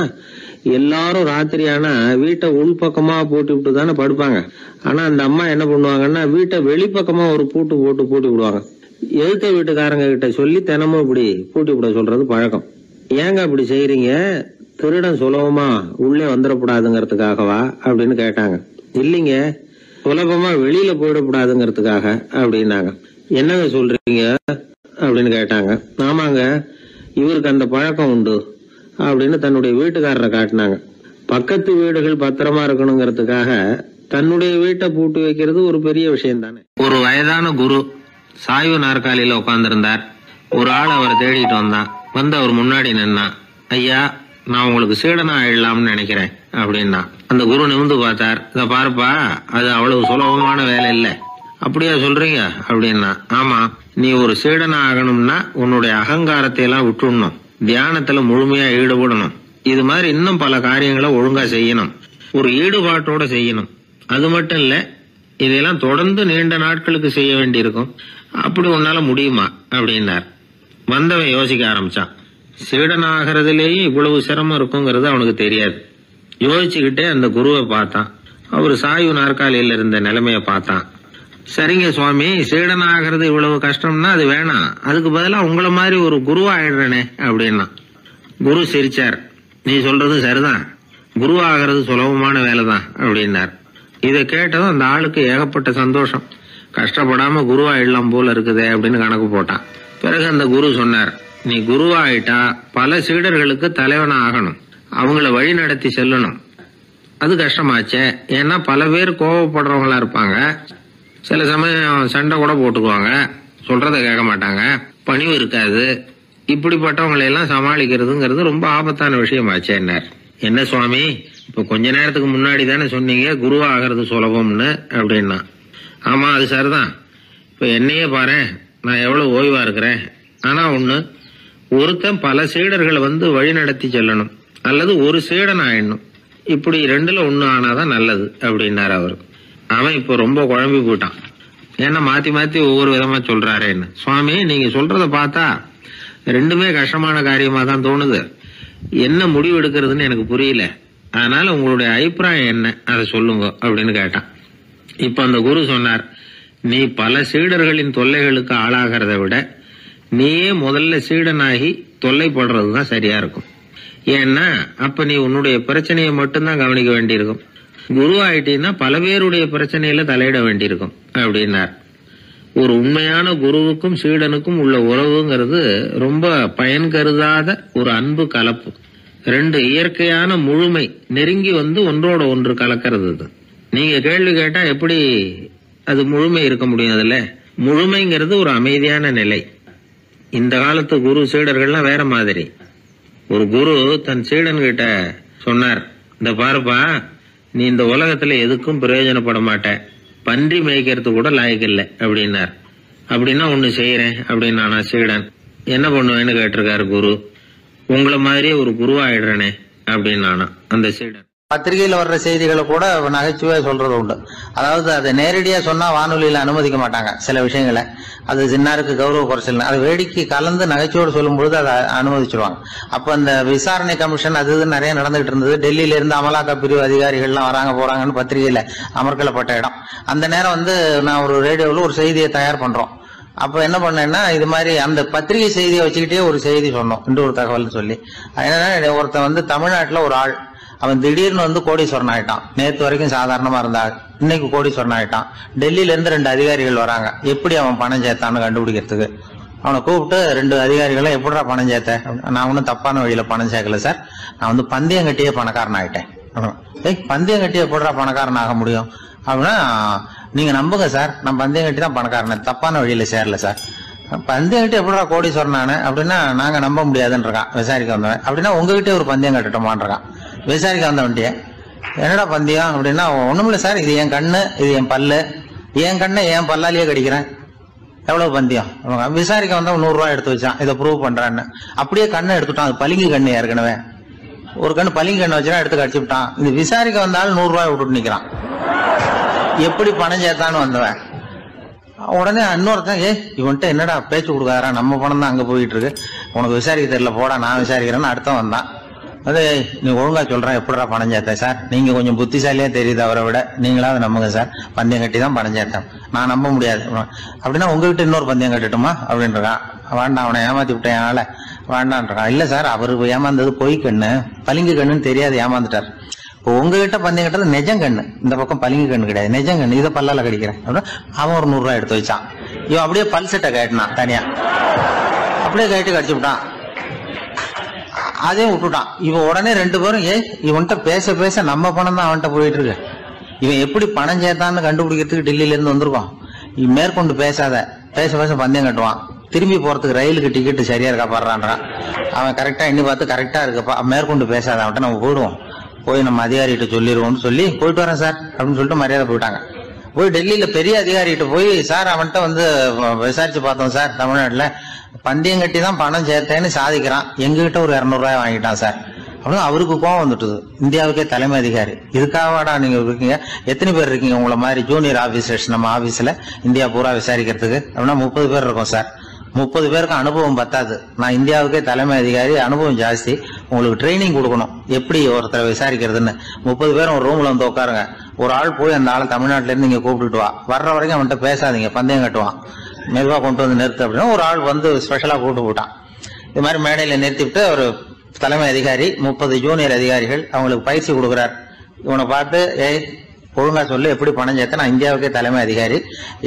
எல்லாரும் ராத்திரியானா வீட்டை உள்பக்கமா பூட்டி விட்டு தானே படுப்பாங்க. ஆனா அந்த அம்மா என்ன பண்ணுவாங்கன்னா வீட்டை வெளிப்பக்கமா ஒரு பூட்டு போட்டு பூட்டி விடுவாங்க. எழுத்த வீட்டுக்காரங்க கிட்ட சொல்லி தினமும் இப்படி பூட்டி விட சொல்றது பழக்கம். ஏங்க அப்படி செய்யறீங்க, திருடன் சுலபமா உள்ளே வந்துடக்கூடாதுங்கிறதுக்காகவா அப்படின்னு கேட்டாங்க. இல்லைங்க, சுலபமா வெளியில போயிடக்கூடாதுங்கிறதுக்காக அப்படின்னாங்க. என்னங்க சொல்றீங்க அப்படின்னு கேட்டாங்க. ஆமாங்க, இவருக்கு அந்த பழக்கம் உண்டு அப்படின்னு தன்னுடைய வீட்டுக்காரரை காட்டினாங்க. பக்கத்து வீடுகள் பத்திரமா இருக்கணுங்கிறதுக்காக தன்னுடைய வீட்டை பூட்டி வைக்கிறது ஒரு பெரிய விஷயம் தானே. ஒரு வயதான குரு சாய்வு நாற்காலியில உட்கார்ந்திருந்தார். ஒரு ஆள் அவரை தேடிட்டு வந்தான். வந்து அவர் முன்னாடி நின்னா, ஐயா, நான் உங்களுக்கு சீடனா ஆயிடலாம்னு நினைக்கிறேன் அப்படின்னா. அந்த குரு நிமிந்து பார்த்தார். இத பாருப்பா, அது அவ்வளவு சுலபமான வேலை இல்ல. அப்படியா சொல்றீங்க அப்படின்னா. ஆமா, நீ ஒரு சீடனா ஆகணும்னா உன்னுடைய அகங்காரத்தை எல்லாம் விட்டுடணும், தியானத்துல முழுமையா ஈடுபடணும், இது மாதிரி இன்னும் பல காரியங்களை ஒழுங்கா செய்யணும், ஒரு ஈடுபாட்டோட செய்யணும். அது மட்டும் இல்ல, இதெல்லாம் தொடர்ந்து நீண்ட நாட்களுக்கு செய்ய வேண்டி இருக்கும். அப்படி உன்னால முடியுமா அப்படின்னார். வந்தவன் யோசிக்க ஆரம்பிச்சான். சீடனாகிறதுலேயே இவ்வளவு சிரமம் இருக்குங்கிறது அவனுக்கு தெரியாது. யோசிச்சுக்கிட்டே அந்த குருவை பார்த்தான். அவர் சாய்வு நாற்காலியில இருந்த நிலைமைய பார்த்தான். சரிங்க சுவாமி, சீடனாகிறது இவ்வளவு கஷ்டம்னா அது வேணாம், அதுக்கு பதிலா உங்களை மாதிரி ஒரு குருவா ஆயிடுறேனே அப்படின்னா. குரு சிரிச்சார். நீ சொல்றது சரிதான், குருவாகிறது சுலபமான வேலைதான் அப்படின்னார். இதை கேட்டதும் அந்த ஆளுக்கு ஏகப்பட்ட சந்தோஷம். கஷ்டப்படாம குருவாயிடலாம் போல இருக்குதே அப்படின்னு கணக்கு போட்டான். பிறகு அந்த குரு சொன்னார், நீ குருவாயிட்டா பல சீடர்களுக்கு தலைவனா ஆகணும், அவங்கள வழி நடத்தி செல்லணும். அது கஷ்டமாச்சே. ஏன்னா பல பேர் கோவப்படுறவங்களா இருப்பாங்க, சில சமயம் சண்டை கூட போட்டுக்குவாங்க, சொல்றத கேட்க மாட்டாங்க, பணிவு இருக்காது. இப்படிப்பட்டவங்களை எல்லாம் சமாளிக்கிறதுங்கிறது ரொம்ப ஆபத்தான விஷயமாச்சேன்னார். என்ன சுவாமி, இப்ப கொஞ்ச நேரத்துக்கு முன்னாடி தானே சொன்னீங்க குருவா ஆகிறது சுலபம்னு அப்படின்னா. ஆமா, அது சரிதான். இப்ப என்னையே பாரு, நான் எவ்வளவு ஓய்வா இருக்கிறேன். ஆனா ஒண்ணு, ஒருத்தன் பல சீடர்களை வந்து வழி நடத்தி செல்லணும், அல்லது ஒரு சீடன் ஆயிடணும். இப்படி ரெண்டுல ஒண்ணு ஆனாதான் நல்லது அப்படின்னாரு அவரு. அவன் இப்போ ரொம்ப குழம்பி போயிட்டான். ஏன்னா மாத்தி மாத்தி ஒவ்வொரு விதமா சொல்றாரேன்னு. சுவாமி, நீங்க சொல்றத பார்த்தா ரெண்டுமே கஷ்டமான காரியமா தான் தோணுது. என்ன முடிவு எடுக்கிறதுன்னு எனக்கு புரியல. அதனால உங்களுடைய அபிப்பிராயம் என்ன, அதை சொல்லுங்க அப்படின்னு கேட்டான். இப்ப அந்த குரு சொன்னார், நீ பல சீடர்களின் தொல்லைகளுக்கு ஆளாகிறத விட நீயே முதல்ல சீடனாகி தொல்லைப்படுறதுதான் சரியா இருக்கும். ஏன்னா அப்ப நீ உன்னுடைய பிரச்சனையை மட்டும்தான் கவனிக்க வேண்டியிருக்கும். குரு ஆயிட்டீன்னா பல பேருடைய பிரச்சனையில தலையிட வேண்டியிருக்கும் அப்படின்னார். ஒரு உண்மையான குருவுக்கும் சீடனுக்கும் உள்ள உறவுங்கிறது ரொம்ப பயன் கருதாத ஒரு அன்பு கலப்பு. ரெண்டு இயற்கையான முழுமை நெருங்கி வந்து ஒன்றோட ஒன்று கலக்கிறது. நீங்க கேள்வி கேட்டா எப்படி அது முழுமை இருக்க முடியும்? அதுல முழுமைங்கிறது ஒரு அமைதியான நிலை. இந்த காலத்து குரு சீடர்கள்லாம் வேற மாதிரி. ஒரு குரு தன் சீடன் கிட்ட சொன்னார், இந்த பாருப்பா, நீ இந்த உலகத்துல எதுக்கும் பிரயோஜனப்பட மாட்ட, பன்றி மேய்க்கிறது கூட லாயக்கில்லை அப்படின்னார். அப்படின்னா ஒண்ணு செய்யறேன் அப்படின்னா சீடன். என்ன பண்ணுவேன்னு கேட்டிருக்காரு குரு. உங்களை மாதிரியே ஒரு குருவாயிடுறனே அப்படின்னானா அந்த சீடன். பத்திரிகையில வர்ற செய்திகளை கூட நகைச்சுவையா சொல்றது உண்டு. அதாவது அதை நேரடியா சொன்னா வானொலியில அனுமதிக்க மாட்டாங்க சில விஷயங்களை. அது சின்னாருக்கு கௌரவ குறைச்சல். அது வேடிக்கை கலந்து நகைச்சுவோடு சொல்லும் பொழுது அதை அனுமதிச்சிருவாங்க. அப்ப அந்த விசாரணை கமிஷன் அது இது நிறைய நடந்துகிட்டு இருந்தது. டெல்லியில இருந்து அமலாக்க பிரிவு அதிகாரிகள்லாம் வராங்க போறாங்கன்னு பத்திரிகையில அமர்க்கலப்பட்ட இடம். அந்த நேரம் வந்து நான் ஒரு ரேடியோவில் ஒரு செய்தியை தயார் பண்றோம். அப்ப என்ன பண்ணேன்னா, இது மாதிரி அந்த பத்திரிகை செய்தியை வச்சுக்கிட்டே ஒரு செய்தி சொன்னோம், இன்னொரு தகவல் சொல்லி. அதனால ஒருத்தன் வந்து தமிழ்நாட்டுல ஒரு ஆள், அவன் திடீர்னு வந்து கோடீஸ்வரன் ஆயிட்டான். நேற்று வரைக்கும் சாதாரணமா இருந்தா இன்னைக்கு கோடீஸ்வரன் ஆயிட்டான். டெல்லியில இருந்து 2 அதிகாரிகள் வராங்க, எப்படி அவன் பணம் சேர்த்தான்னு கண்டுபிடிக்கிறதுக்கு. அவனை கூப்பிட்டு 2 அதிகாரிகளும் எப்படிடா பணம் சேர்த்த? நான் ஒன்னும் தப்பான வழியில பணம் சேர்க்கல சார், நான் வந்து பந்தயம் கட்டியே பணக்காரன் ஆயிட்டேன். பந்தயம் கட்டி எப்படிடா பணக்காரன் ஆக முடியும் அப்படின்னா, நீங்க நம்புங்க சார், நான் பந்தயம் கட்டி தான் பணக்காரன், தப்பான வழியில சேரல சார். பந்தயம் கட்டி எப்படிடா கோடீஸ்வரன் ஆனு அப்படின்னா, நாங்க நம்ப முடியாதுன்னு இருக்கான் விசாரிக்க வந்தவன். அப்படின்னா உங்ககிட்டே ஒரு பந்தயம் கட்டட்டுமான் இருக்கான் விசாரிக்க வந்தவன்ட்டிய. என்னடா பந்தயம் அப்படின்னா, ஒண்ணுமில்ல சார், இது என் கண்ணு, இது என் பல்லு, என் கண்ணை என் பல்லாலேயே கடிக்கிறேன், எவ்வளவு பந்தயம். விசாரிக்க வந்தா 100 ரூபாய் எடுத்து வச்சான், இதை ப்ரூவ் பண்றான்னு. அப்படியே கண்ணை எடுத்துட்டான். அது பளிங்கு கண்ணு, ஏற்கனவே ஒரு கண்ணு பளிங்கு கண்ணை வச்சுனா எடுத்து கடிச்சு விட்டான். இது விசாரிக்க வந்தாலும் 100 ரூபாய் விட்டுட்டு நிக்கிறான். எப்படி பணம் சேர்த்தான்னு வந்தவன். உடனே இன்னொருத்தன், இவன்ட்ட என்னடா பேச்சு கொடுக்காரா, நம்ம பணம் தான் அங்க போயிட்டு இருக்கு, உனக்கு விசாரிக்க தெரியல, போடா நான் விசாரிக்கிறேன்னு அடுத்த வந்தான். அது நீ ஒழுங்கா சொல்றேன், எப்படிடா பணம் சேர்த்தேன் சார், நீங்க கொஞ்சம் புத்திசாலியா தெரியுது அவரை விட, நீங்களாவது நம்புங்க சார், பந்தயம் கட்டி தான் பணம் சேர்த்தேன், நான் நம்ப முடியாது. அப்படின்னா உங்ககிட்ட இன்னொரு பந்தயம் கட்டட்டுமா அப்படின்றான். வேண்டாம், அவனை ஏமாத்தி விட்டேன் அதனால வேண்டான்றான். இல்ல சார், அவரு ஏமாந்தது பொய் கண்ணு, பளிங்கு கண்ணுன்னு தெரியாது, ஏமாந்துட்டார். இப்போ உங்ககிட்ட பந்தயம் கட்டுறது நெஜம் கண்ணு, இந்த பக்கம் பளிங்கு கண்ணு கிடையாது, நெஜம் கண்ணு, இதை பல்லால கடிக்கிறேன் அப்படின்னா அவன் ஒரு 100 ரூபாய் எடுத்து வச்சான். இவன் அப்படியே பல்செட்டை கட்டினான் தனியா, அப்படியே கட்டி கடிச்சு விட்டான். அதையும் விட்டுட்டான். இவன் உடனே 2 பேரும், இவன்கிட்ட பேச பேச நம்ம பணம் தான் அவன்கிட்ட போயிட்டு இருக்கு, இவன் எப்படி பணம் சேர்த்தான்னு கண்டுபிடிக்கிறதுக்கு டெல்லியில இருந்து வந்திருக்கோம், இவன் மேற்கொண்டு பேசாத, பேச பேச பந்தயம் கட்டுவான். திரும்பி போறதுக்கு ரயிலுக்கு டிக்கெட் சரியா இருக்கா பாடுறான்றான். அவன் கரெக்டா எண்ணி பார்த்து கரெக்டா இருக்குப்பா, மேற்கொண்டு பேசாத, அவன்கிட்ட நம்ம போயிடுவோம், போய் நம்ம அதிகாரிகிட்ட சொல்லிடுவோம்னு சொல்லி போயிட்டு வரேன் சார் அப்படின்னு சொல்லிட்டு மரியாதை போயிட்டாங்க. போய் டெல்லியில பெரிய அதிகாரிகிட்ட போய், சார் அவன்கிட்ட வந்து விசாரிச்சு பார்த்தோம் சார், தமிழ்நாட்டுல பந்தயம் கட்டி தான் பணம் சேர்த்தேன்னு சாதிக்கிறான், எங்ககிட்ட ஒரு 200 ரூபாய் வாங்கிட்டான் சார் அப்படின்னு. அவருக்கு கோவம் வந்துட்டுது. இந்தியாவுக்கே தலைமை அதிகாரி, இதுக்காகவாடா நீங்க இருக்கீங்க, எத்தனை பேர் இருக்கீங்க உங்களை மாதிரி ஜூனியர் ஆபீசர்ஸ் நம்ம ஆபீஸ்ல இந்தியா பூரா விசாரிக்கிறதுக்கு அப்படின்னா 30 பேர் இருக்கோம் சார். 30 பேருக்கு அனுபவம் பத்தாது, நான் இந்தியாவுக்கே தலைமை அதிகாரி, அனுபவம் ஜாஸ்தி, உங்களுக்கு ட்ரைனிங் கொடுக்கணும் எப்படி ஒருத்தரை விசாரிக்கிறதுன்னு. 30 பேரும் ஒரு ரூம்ல வந்து உட்காருங்க, ஒரு ஆள் போய் அந்த ஆளை தமிழ்நாட்டுல இருந்து நீங்க கூப்பிட்டுட்டு வா, வர்ற வரைக்கும் அவன்கிட்ட பேசாதீங்க, பந்தயம் கட்டுவான், மெதுவா கொண்டு வந்து நிறுத்து அப்படின்னா ஒரு ஆள் வந்து ஸ்பெஷலா கூப்பிட்டு போட்டான். இது மாதிரி மேடையில நிறுத்திவிட்டு ஒரு தலைமை அதிகாரி 30 ஜூனியர் அதிகாரிகள் அவங்களுக்கு பயிற்சி கொடுக்குறார். இவனை பார்த்து, ஒழுங்கா சொல்லு, எப்படி பணம் சேர்த்த, நான் இந்தியாவுக்கே தலைமை அதிகாரி,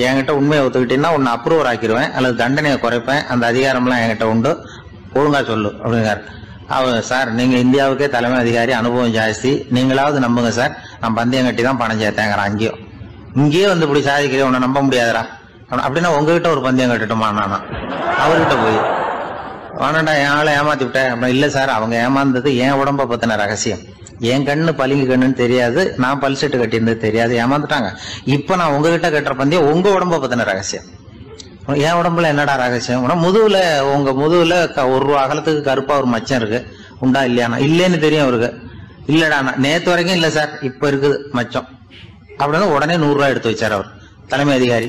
என்கிட்ட உண்மையை ஒத்துக்கிட்டீங்கன்னா உன்னை அப்ரூவர் ஆக்கிடுவேன் அல்லது தண்டனையை குறைப்பேன், அந்த அதிகாரம்லாம் என்கிட்ட உண்டு, ஒழுங்கா சொல்லு அப்படிங்கிறார். அவர், சார் நீங்க இந்தியாவுக்கே தலைமை அதிகாரி, அனுபவம் ஜாஸ்தி, நீங்களாவது நம்புங்க சார், நான் பந்தயம் கட்டி தான் பணம் சேர்த்தேங்கிறான். இங்கேயே வந்து இப்படி சாதிக்கிறேன், உன்னை நம்ப முடியாதரா அப்படின்னா உங்ககிட்ட ஒரு பந்தயம் கட்டட்டுமா நானா அவர்கிட்ட போய், வேணாண்டா என் ஆளை ஏமாத்தி விட்டேன் அப்படின்னா, இல்ல சார் அவங்க ஏமாந்தது என் உடம்ப பத்தின ரகசியம், என் கண்ணு பளிங்கு கண்ணுன்னு தெரியாது, நான் பல்செட்டு கட்டியிருந்தது தெரியாது, ஏமாந்துட்டாங்க, இப்ப நான் உங்ககிட்ட கட்டுற பந்தயம் உங்க உடம்ப பத்தின ரகசியம், என் உடம்புல என்னடா ரகசியம்? முதுகுல உங்க முதுகுல 1 ரூபா அகலத்துக்கு கருப்பா ஒரு மச்சம் இருக்கு, உண்டா இல்லையானா? இல்லேன்னு தெரியும் அவருக்கு. இல்லடா நேத்து வரைக்கும் இல்ல சார், இப்ப இருக்குது மச்சம் அப்படின்னு உடனே 100 ரூபாய் எடுத்து வச்சார் அவர் தலைமை அதிகாரி.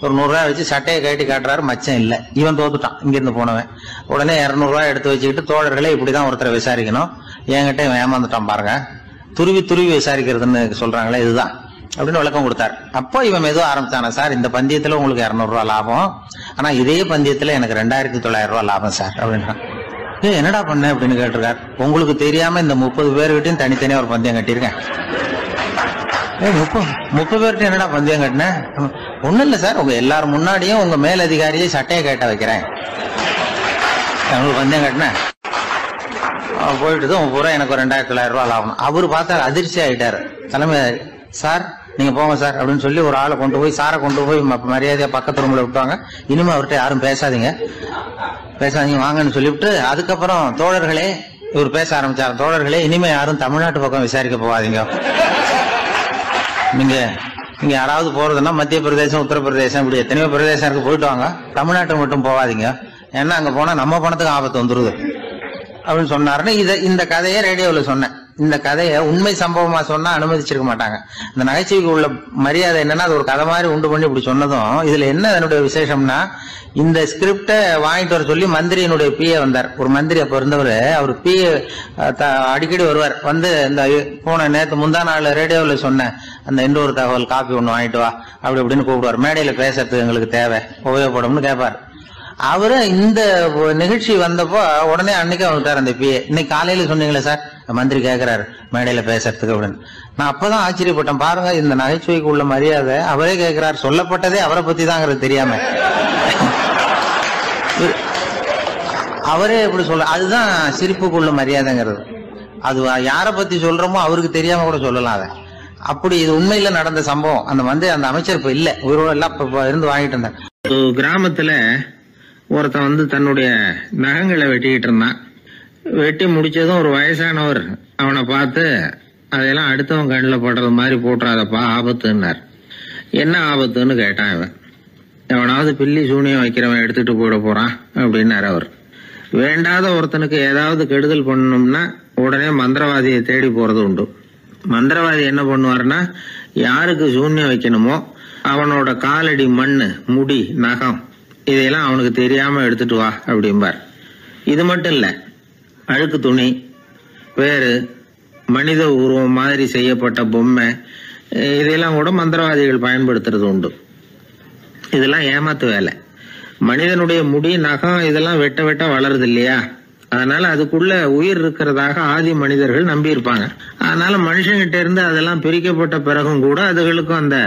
ஒரு 100 ரூபாய் வச்சு சட்டையை கட்டி காட்டுறாரு, மச்சம் இல்ல. இவன் தோத்துட்டான், இங்கிருந்து போனவன். உடனே 200 ரூபாய் எடுத்து வச்சுக்கிட்டு, தோழர்களே இப்படிதான் ஒருத்தரை விசாரிக்கணும், என்கிட்ட இவன் ஏமாந்துட்டான் பாருங்க, துருவி துருவி விசாரிக்கிறதுன்னு சொல்றாங்களே இதுதான் அப்படின்னு விளக்கம் கொடுத்தாரு. அப்போ இவன் மெதுவா ஆரம்பிச்சானா, சார் இந்த பந்தயத்துல உங்களுக்கு 200 ரூபாய் லாபம், ஆனா இதே பந்தயத்துல எனக்கு 2900 ரூபாய் லாபம் சார் அப்படின்றான். என்னடா பண்ண அப்படின்னு கேட்டிருக்காரு. உங்களுக்கு தெரியாம இந்த 30 பேர்கிட்டையும் தனித்தனியா ஒரு பந்தயம் கட்டியிருக்கேன். 30 பேர்கிட்ட என்னடா பந்தயம் கட்டினேன்? ஒண்ணும் இல்ல சார், உங்க எல்லாரும் முன்னாடியும் உங்க மேலதிகாரியை சட்டையை கேட்ட வைக்கிறேன், உங்களுக்கு பந்தயம் கட்டினேன். போயிட்டு பூரா எனக்கு 2900 ரூபாய் லாபம். அவரு பார்த்தா அதிர்ச்சி ஆயிட்டாரு. தலைமை சார் நீங்க போங்க சார் அப்படின்னு சொல்லி ஒரு ஆளை கொண்டு போய், சாரை கொண்டு போய் மரியாதையா பக்கத்து ரூம்ல விட்டாங்க. இனிமே அவர்கிட்ட யாரும் பேசாதீங்க வாங்கன்னு சொல்லிவிட்டு, அதுக்கப்புறம் தோழர்களே இவர் பேச ஆரம்பிச்சார். தோழர்களே இனிமே யாரும் தமிழ்நாட்டு பக்கம் விசாரிக்க போகாதீங்க. நீங்க யாராவது போறதுன்னா மத்திய பிரதேசம், உத்தரப்பிரதேசம், இப்படி எத்தனையோ பிரதேசம் இருக்கு, போயிட்டு வாங்க. தமிழ்நாட்டுக்கு மட்டும் போகாதீங்க, ஏன்னா அங்க போனா நம்ம பணத்துக்கு ஆபத்து வந்துருது அப்படின்னு சொன்னாருன்னு இந்த கதையை ரேடியோவில் சொன்னேன். இந்த கதையை உண்மை சம்பவமா சொன்னா அனுமதிச்சிருக்க மாட்டாங்க. இந்த நகைச்சுவைக்கு உள்ள மரியாதை என்னன்னா, அது ஒரு கதை மாதிரி உண்டு பண்ணி இப்படி சொன்னதும், இதுல என்ன என்னுடைய விசேஷம்னா, இந்த ஸ்கிரிப்டை வாங்கிட்டு வர சொல்லி மந்திரியினுடைய பிஏ வந்தார். ஒரு மந்திரி அப்ப இருந்தவர், அவர் பிஏ அடிக்கடி வருவார். வந்து இந்த போன நேற்று முந்தா நாள் ரேடியோவில் சொன்ன அந்த இன்னொரு தகவல் காப்பி ஒண்ணு வாங்கிட்டு வா அப்படி இப்படின்னு கூப்பிடுவார். மேடையில பேசுறதுக்கு எங்களுக்கு தேவை, உபயோகப்படும்னு கேட்பார். அவரு இந்த நிகழ்ச்சி வந்தப்போ உடனே அன்னைக்கு வந்துட்டார் அந்த பிஏ. இன்னைக்கு காலையில சொன்னீங்களே சார், மந்திரி கேட்கிறாரு மேடையில பேசுறதுக்கு அப்படின்னு. நான் அப்பதான் ஆச்சரியப்பட்டேன். பாருங்க, இந்த நகைச்சுவைக்கு உள்ள மரியாதை. அவரே கேட்கிறார், சொல்லப்பட்டதே அவரை பத்தி தாங்கிறது தெரியாம அவரே எப்படி சொல்ல. அதுதான் சிரிப்புக்குள்ள மரியாதைங்கிறது. அது யாரை பத்தி சொல்றோமோ அவருக்கு தெரியாம கூட சொல்லலாம் அதை. அப்படி இது உண்மையில நடந்த சம்பவம். அந்த அமைச்சர் இப்ப இல்ல, உயிரோட எல்லாம் இருந்து வாங்கிட்டு இருந்தார். கிராமத்துல ஒருத்தன் தன்னுடைய நகங்களை வெட்டிக்கிட்டு இருந்தான். வெட்டி முடிச்சதும் ஒரு வயசானவர் அவனை பார்த்து, அதெல்லாம் அடுத்தவன் கண்ணில் படுறது மாதிரி போட்டுறாதப்பா, ஆபத்துன்னார். என்ன ஆபத்துன்னு கேட்டான் இவன். எவனாவது பில்லி சூனியம் வைக்கிறவன் எடுத்துட்டு போயிட போறான் அப்படின்னாரு அவர். வேண்டாத ஒருத்தனுக்கு ஏதாவது கெடுதல் பண்ணணும்னா உடனே மந்திரவாதியை தேடி போறது உண்டு. மந்திரவாதி என்ன பண்ணுவாருன்னா, யாருக்கு சூன்யம் வைக்கணுமோ அவனோட காலடி மண்ணு, முடி, நகம் இதையெல்லாம் அவனுக்கு தெரியாம எடுத்துட்டு வா அப்படிம்பார். இது மட்டும் இல்ல, அழுக்கு துணி, வேறு மனித உருவம் மாதிரி செய்யப்பட்ட பொம்மை, இதையெல்லாம் கூட மந்திரவாதிகள் பயன்படுத்துறது உண்டு. இதெல்லாம் ஏமாத்து வேலை. மனிதனுடைய முடி, நகம் இதெல்லாம் வெட்ட வெட்ட வளருது இல்லையா, அதனால அதுக்குள்ள உயிர் இருக்கிறதாக ஆதி மனிதர்கள் நம்பி இருப்பாங்க. அதனால மனுஷங்கிட்ட இருந்து அதெல்லாம் பிரிக்கப்பட்ட பிறகும் கூட அதுகளுக்கும் அந்த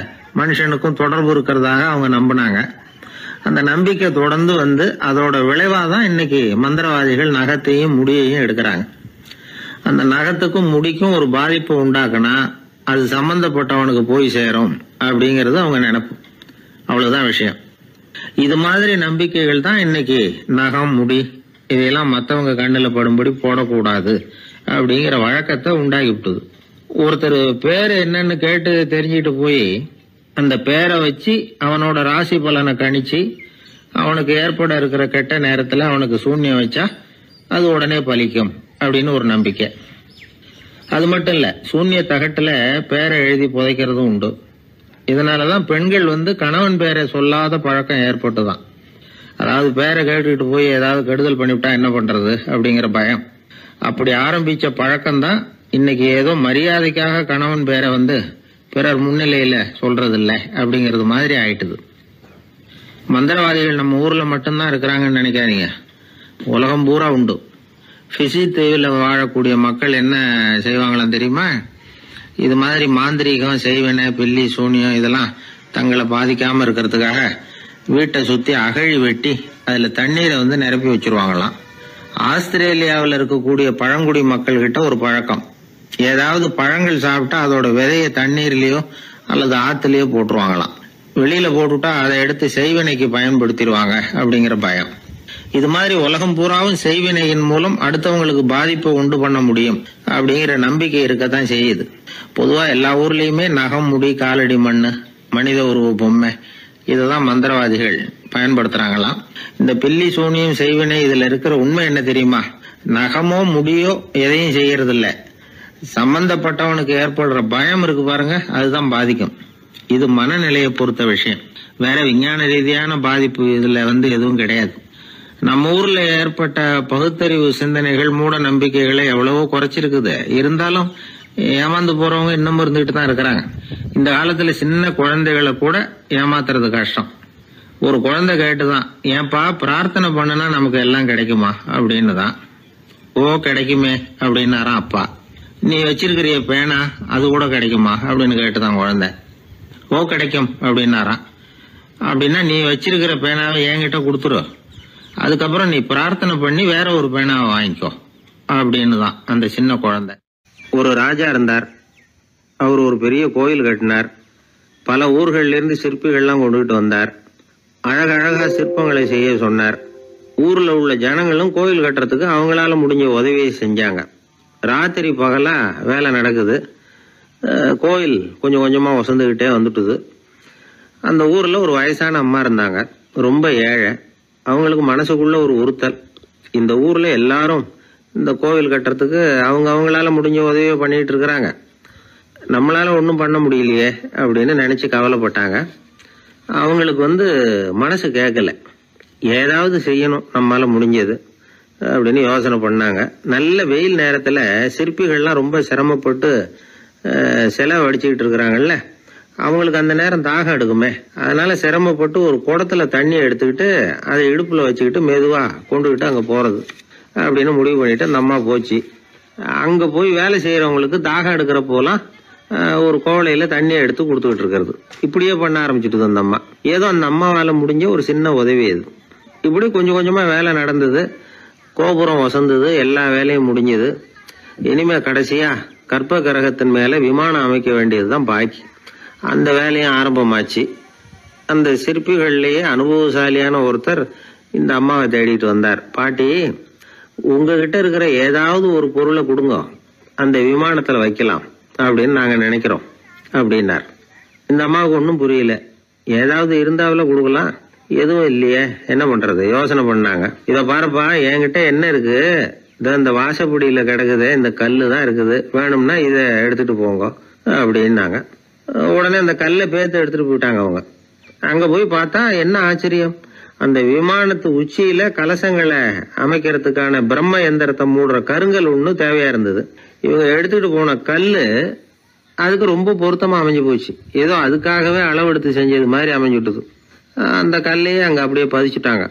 மனுஷனுக்கும் தொடர்பு இருக்கிறதாக அவங்க நம்பினாங்க. அந்த நம்பிக்கை தொடர்ந்து அதோட விளைவாதான் இன்னைக்கு மந்திரவாதிகள் நகத்தையும் முடியையும் எடுக்கிறாங்க. அந்த நகத்துக்கும் முடிக்கும் ஒரு பாதிப்பு உண்டாக்குனா அது சம்பந்தப்பட்டவனுக்கு போய் சேரும் அப்படிங்கறது அவங்க நினைப்பு. அவ்வளவுதான் விஷயம். இது மாதிரி நம்பிக்கைகள் தான் இன்னைக்கு நகம், முடி இதையெல்லாம் மற்றவங்க கண்ணில் படும்படி போடக்கூடாது அப்படிங்கிற வழக்கத்தை உண்டாக்கி விட்டுது. ஒருத்தர் பேரு என்னன்னு கேட்டு தெரிஞ்சுட்டு போய் அந்த பேரை வச்சு அவனோட ராசி பலனை கணிச்சு அவனுக்கு ஏற்பட இருக்கிற கெட்ட நேரத்துல அவனுக்கு சூன்யம் வச்சா அது உடனே பலிக்கும் அப்படின்னு ஒரு நம்பிக்கை. அது மட்டும் இல்ல, சூன்ய தகட்டுல பேரை எழுதி புதைக்கிறதும் உண்டு. இதனாலதான் பெண்கள் கணவன் பேரை சொல்லாத பழக்கம் ஏற்பட்டுதான். அதாவது பேரை கேட்டுக்கிட்டு போய் ஏதாவது கெடுதல் பண்ணிவிட்டா என்ன பண்றது அப்படிங்கிற பயம். அப்படி ஆரம்பிச்ச பழக்கம்தான் இன்னைக்கு ஏதோ மரியாதைக்காக கணவன் பேரை பிறர் முன்னிலையில சொல்றது இல்ல அப்படிங்கறது மாதிரி ஆயிட்டுது. மந்திரவாதிகள் நம்ம ஊர்ல மட்டும்தான் இருக்கிறாங்கன்னு நினைக்காதீங்க, உலகம் பூரா உண்டு. பிசி தீவில் வாழக்கூடிய மக்கள் என்ன செய்வாங்களாம் தெரியுமா? இது மாதிரி மாந்திரீகம், செய்வன, பில்லி, சூனியம் இதெல்லாம் தங்களை பாதிக்காம இருக்கிறதுக்காக வீட்டை சுத்தி அகழி வெட்டி அதுல தண்ணீரை நிரப்பி வச்சிருவாங்களாம். ஆஸ்திரேலியாவில் இருக்கக்கூடிய பழங்குடி மக்கள் கிட்ட ஒரு பழக்கம், ஏதாவது பழங்கள் சாப்பிட்டா அதோட விதைய தண்ணீர்லயோ அல்லது ஆத்துலயோ போட்டுருவாங்களாம். வெளியில போட்டுட்டா அதை எடுத்து செய்வினைக்கு பயன்படுத்திடுவாங்க அப்படிங்கிற பயம். இது மாதிரி உலகம் பூராவும் செய்வினையின் மூலம் அடுத்தவங்களுக்கு பாதிப்பை உண்டு பண்ண முடியும் அப்படிங்கிற நம்பிக்கை இருக்கத்தான் செய்யுது. பொதுவா எல்லா ஊர்லயுமே நகம், முடி, காலடி மண்ணு, மனித உருவ பொம்மை இததான் மந்திரவாதிகள் பயன்படுத்துறாங்களாம். இந்த பில்லி சூனியம் செய்வினை இதுல இருக்கிற உண்மை என்ன தெரியுமா? நகமோ முடியோ எதையும் செய்யறது இல்ல, சம்பந்தப்பட்டவனுக்கு ஏற்படுற பயம் இருக்கு பாருங்க, அதுதான் பாதிக்கும். இது மனநிலையை பொறுத்த விஷயம், வேற விஞ்ஞான ரீதியான பாதிப்பு இதுல எதுவும் கிடையாது. நம்ம ஊர்ல ஏற்பட்ட பகுத்தறிவு சிந்தனைகள் மூட நம்பிக்கைகளை எவ்வளவோ குறைச்சிருக்குது. இருந்தாலும் ஏமாந்து போறவங்க இன்னமும் இருந்துகிட்டு தான் இருக்கிறாங்க. இந்த காலத்துல சின்ன குழந்தைகளை கூட ஏமாத்துறது கஷ்டம். ஒரு குழந்தை கேட்டுதான், ஏன்பா பிரார்த்தனை பண்ணுனா நமக்கு எல்லாம் கிடைக்குமா அப்படின்னு தான். ஓ கிடைக்குமே அப்படின்னாராம் அப்பா. நீ வச்சிருக்கிறிய பேனா அது கூட கிடைக்குமா அப்படின்னு கேட்டுதான் குழந்தை. ஓ கிடைக்கும் அப்படின்னாராம். அப்படின்னா நீ வச்சிருக்கிற பேனாவை என்கிட்ட கொடுத்துரு, அதுக்கப்புறம் நீ பிரார்த்தனை பண்ணி வேற ஒரு பேனாவை வாங்கிக்கோ அப்படின்னு தான் அந்த சின்ன குழந்தை. ஒரு ராஜா இருந்தார். அவர் ஒரு பெரிய கோயில் கட்டினார். பல ஊர்கள்ல இருந்து சிற்பிகள்லாம் கொண்டுகிட்டு வந்தார். அழகழகா சிற்பங்களை செய்ய சொன்னார். ஊர்ல உள்ள ஜனங்களும் கோயில் கட்டுறதுக்கு அவங்களால முடிஞ்ச உதவியை செஞ்சாங்க. ராத்திரி பகலா வேலை நடக்குது. கோயில் கொஞ்சம் கொஞ்சமா வசந்துகிட்டே வந்துட்டுது. அந்த ஊர்ல ஒரு வயசான அம்மா இருந்தாங்க, ரொம்ப ஏழை. அவங்களுக்கு மனசுக்குள்ள ஒரு உறுத்தல், இந்த ஊர்ல எல்லாரும் இந்த கோவில் கட்டுறதுக்கு அவங்களால முடிஞ்ச உதவியை பண்ணிட்டு இருக்கிறாங்க, நம்மளால ஒன்றும் பண்ண முடியலையே அப்படின்னு நினைச்சு கவலைப்பட்டாங்க. அவங்களுக்கு மனசு கேட்கல, ஏதாவது செய்யணும் நம்மளால முடிஞ்சது அப்படின்னு யோசனை பண்ணாங்க. நல்ல வெயில் நேரத்துல சிற்பிகள்லாம் ரொம்ப சிரமப்பட்டு சிலை வடிச்சுக்கிட்டு இருக்கிறாங்கல்ல, அவங்களுக்கு அந்த நேரம் தாகம் எடுக்குமே, அதனால சிரமப்பட்டு ஒரு குடத்துல தண்ணியை எடுத்துக்கிட்டு அதை இடுப்புல வச்சுக்கிட்டு மெதுவா கொண்டுகிட்டு அங்க போறது அப்படின்னு முடிவு பண்ணிட்டு அந்த அம்மா போச்சு. அங்க போய் வேலை செய்யறவங்களுக்கு தாகம் எடுக்கிற போலாம் ஒரு கோவலையில தண்ணியை எடுத்து கொடுத்துக்கிட்டு இருக்கிறது. இப்படியே பண்ண ஆரம்பிச்சுட்டு அந்த அம்மா. ஏதோ அந்த அம்மாவால முடிஞ்ச ஒரு சின்ன உதவி அது. இப்படி கொஞ்சம் கொஞ்சமா வேலை நடந்தது. கோபுரம் வசந்தது, எல்லா வேலையும் முடிஞ்சது. இனிமே கடைசியா கற்ப கிரகத்தின் மேல விமானம் அமைக்க வேண்டியதுதான் பாக்கி. அந்த வேலையும் ஆரம்பமாச்சு. அந்த சிற்பிகள்லயே அனுபவசாலியான ஒருத்தர் இந்த அம்மாவை தேடிட்டு வந்தார். பாட்டி, உங்ககிட்ட இருக்கிற ஏதாவது ஒரு பொருளை கொடுங்க, அந்த விமானத்துல வைக்கலாம் அப்படின்னு நாங்க நினைக்கிறோம் அப்படின்னார். இந்த அம்மாவுக்கு ஒன்றும் புரியல. ஏதாவது இருந்தாவில கொடுக்கலாம், எதுவும் இல்லையே, என்ன பண்றது யோசனை பண்ணாங்க. இத பாருப்பா, என்கிட்ட என்ன இருக்கு, இந்த வாசப்படியில கிடக்குது, இந்த கல்லு தான் இருக்குது, வேணும்னா இத எடுத்துட்டு போங்க அப்படின்னாங்க. உடனே அந்த கல்லை பேத்து எடுத்துட்டு போயிட்டாங்க அவங்க. அங்க போய் பார்த்தா என்ன ஆச்சரியம், அந்த விமானத்து உச்சியில கலசங்களை அமைக்கிறதுக்கான பிரம்ம எந்திரத்தை மூடுற கருங்கல் ஒண்ணு தேவையா இருந்தது. இவங்க எடுத்துட்டு போன கல்லு அதுக்கு ரொம்ப பொருத்தமா அமைஞ்சு போச்சு. ஏதோ அதுக்காகவே அளவெடுத்து செஞ்சது மாதிரி அமைஞ்சுட்டுது. அந்த கல்லையே அங்க அப்படியே பதிச்சுட்டாங்க.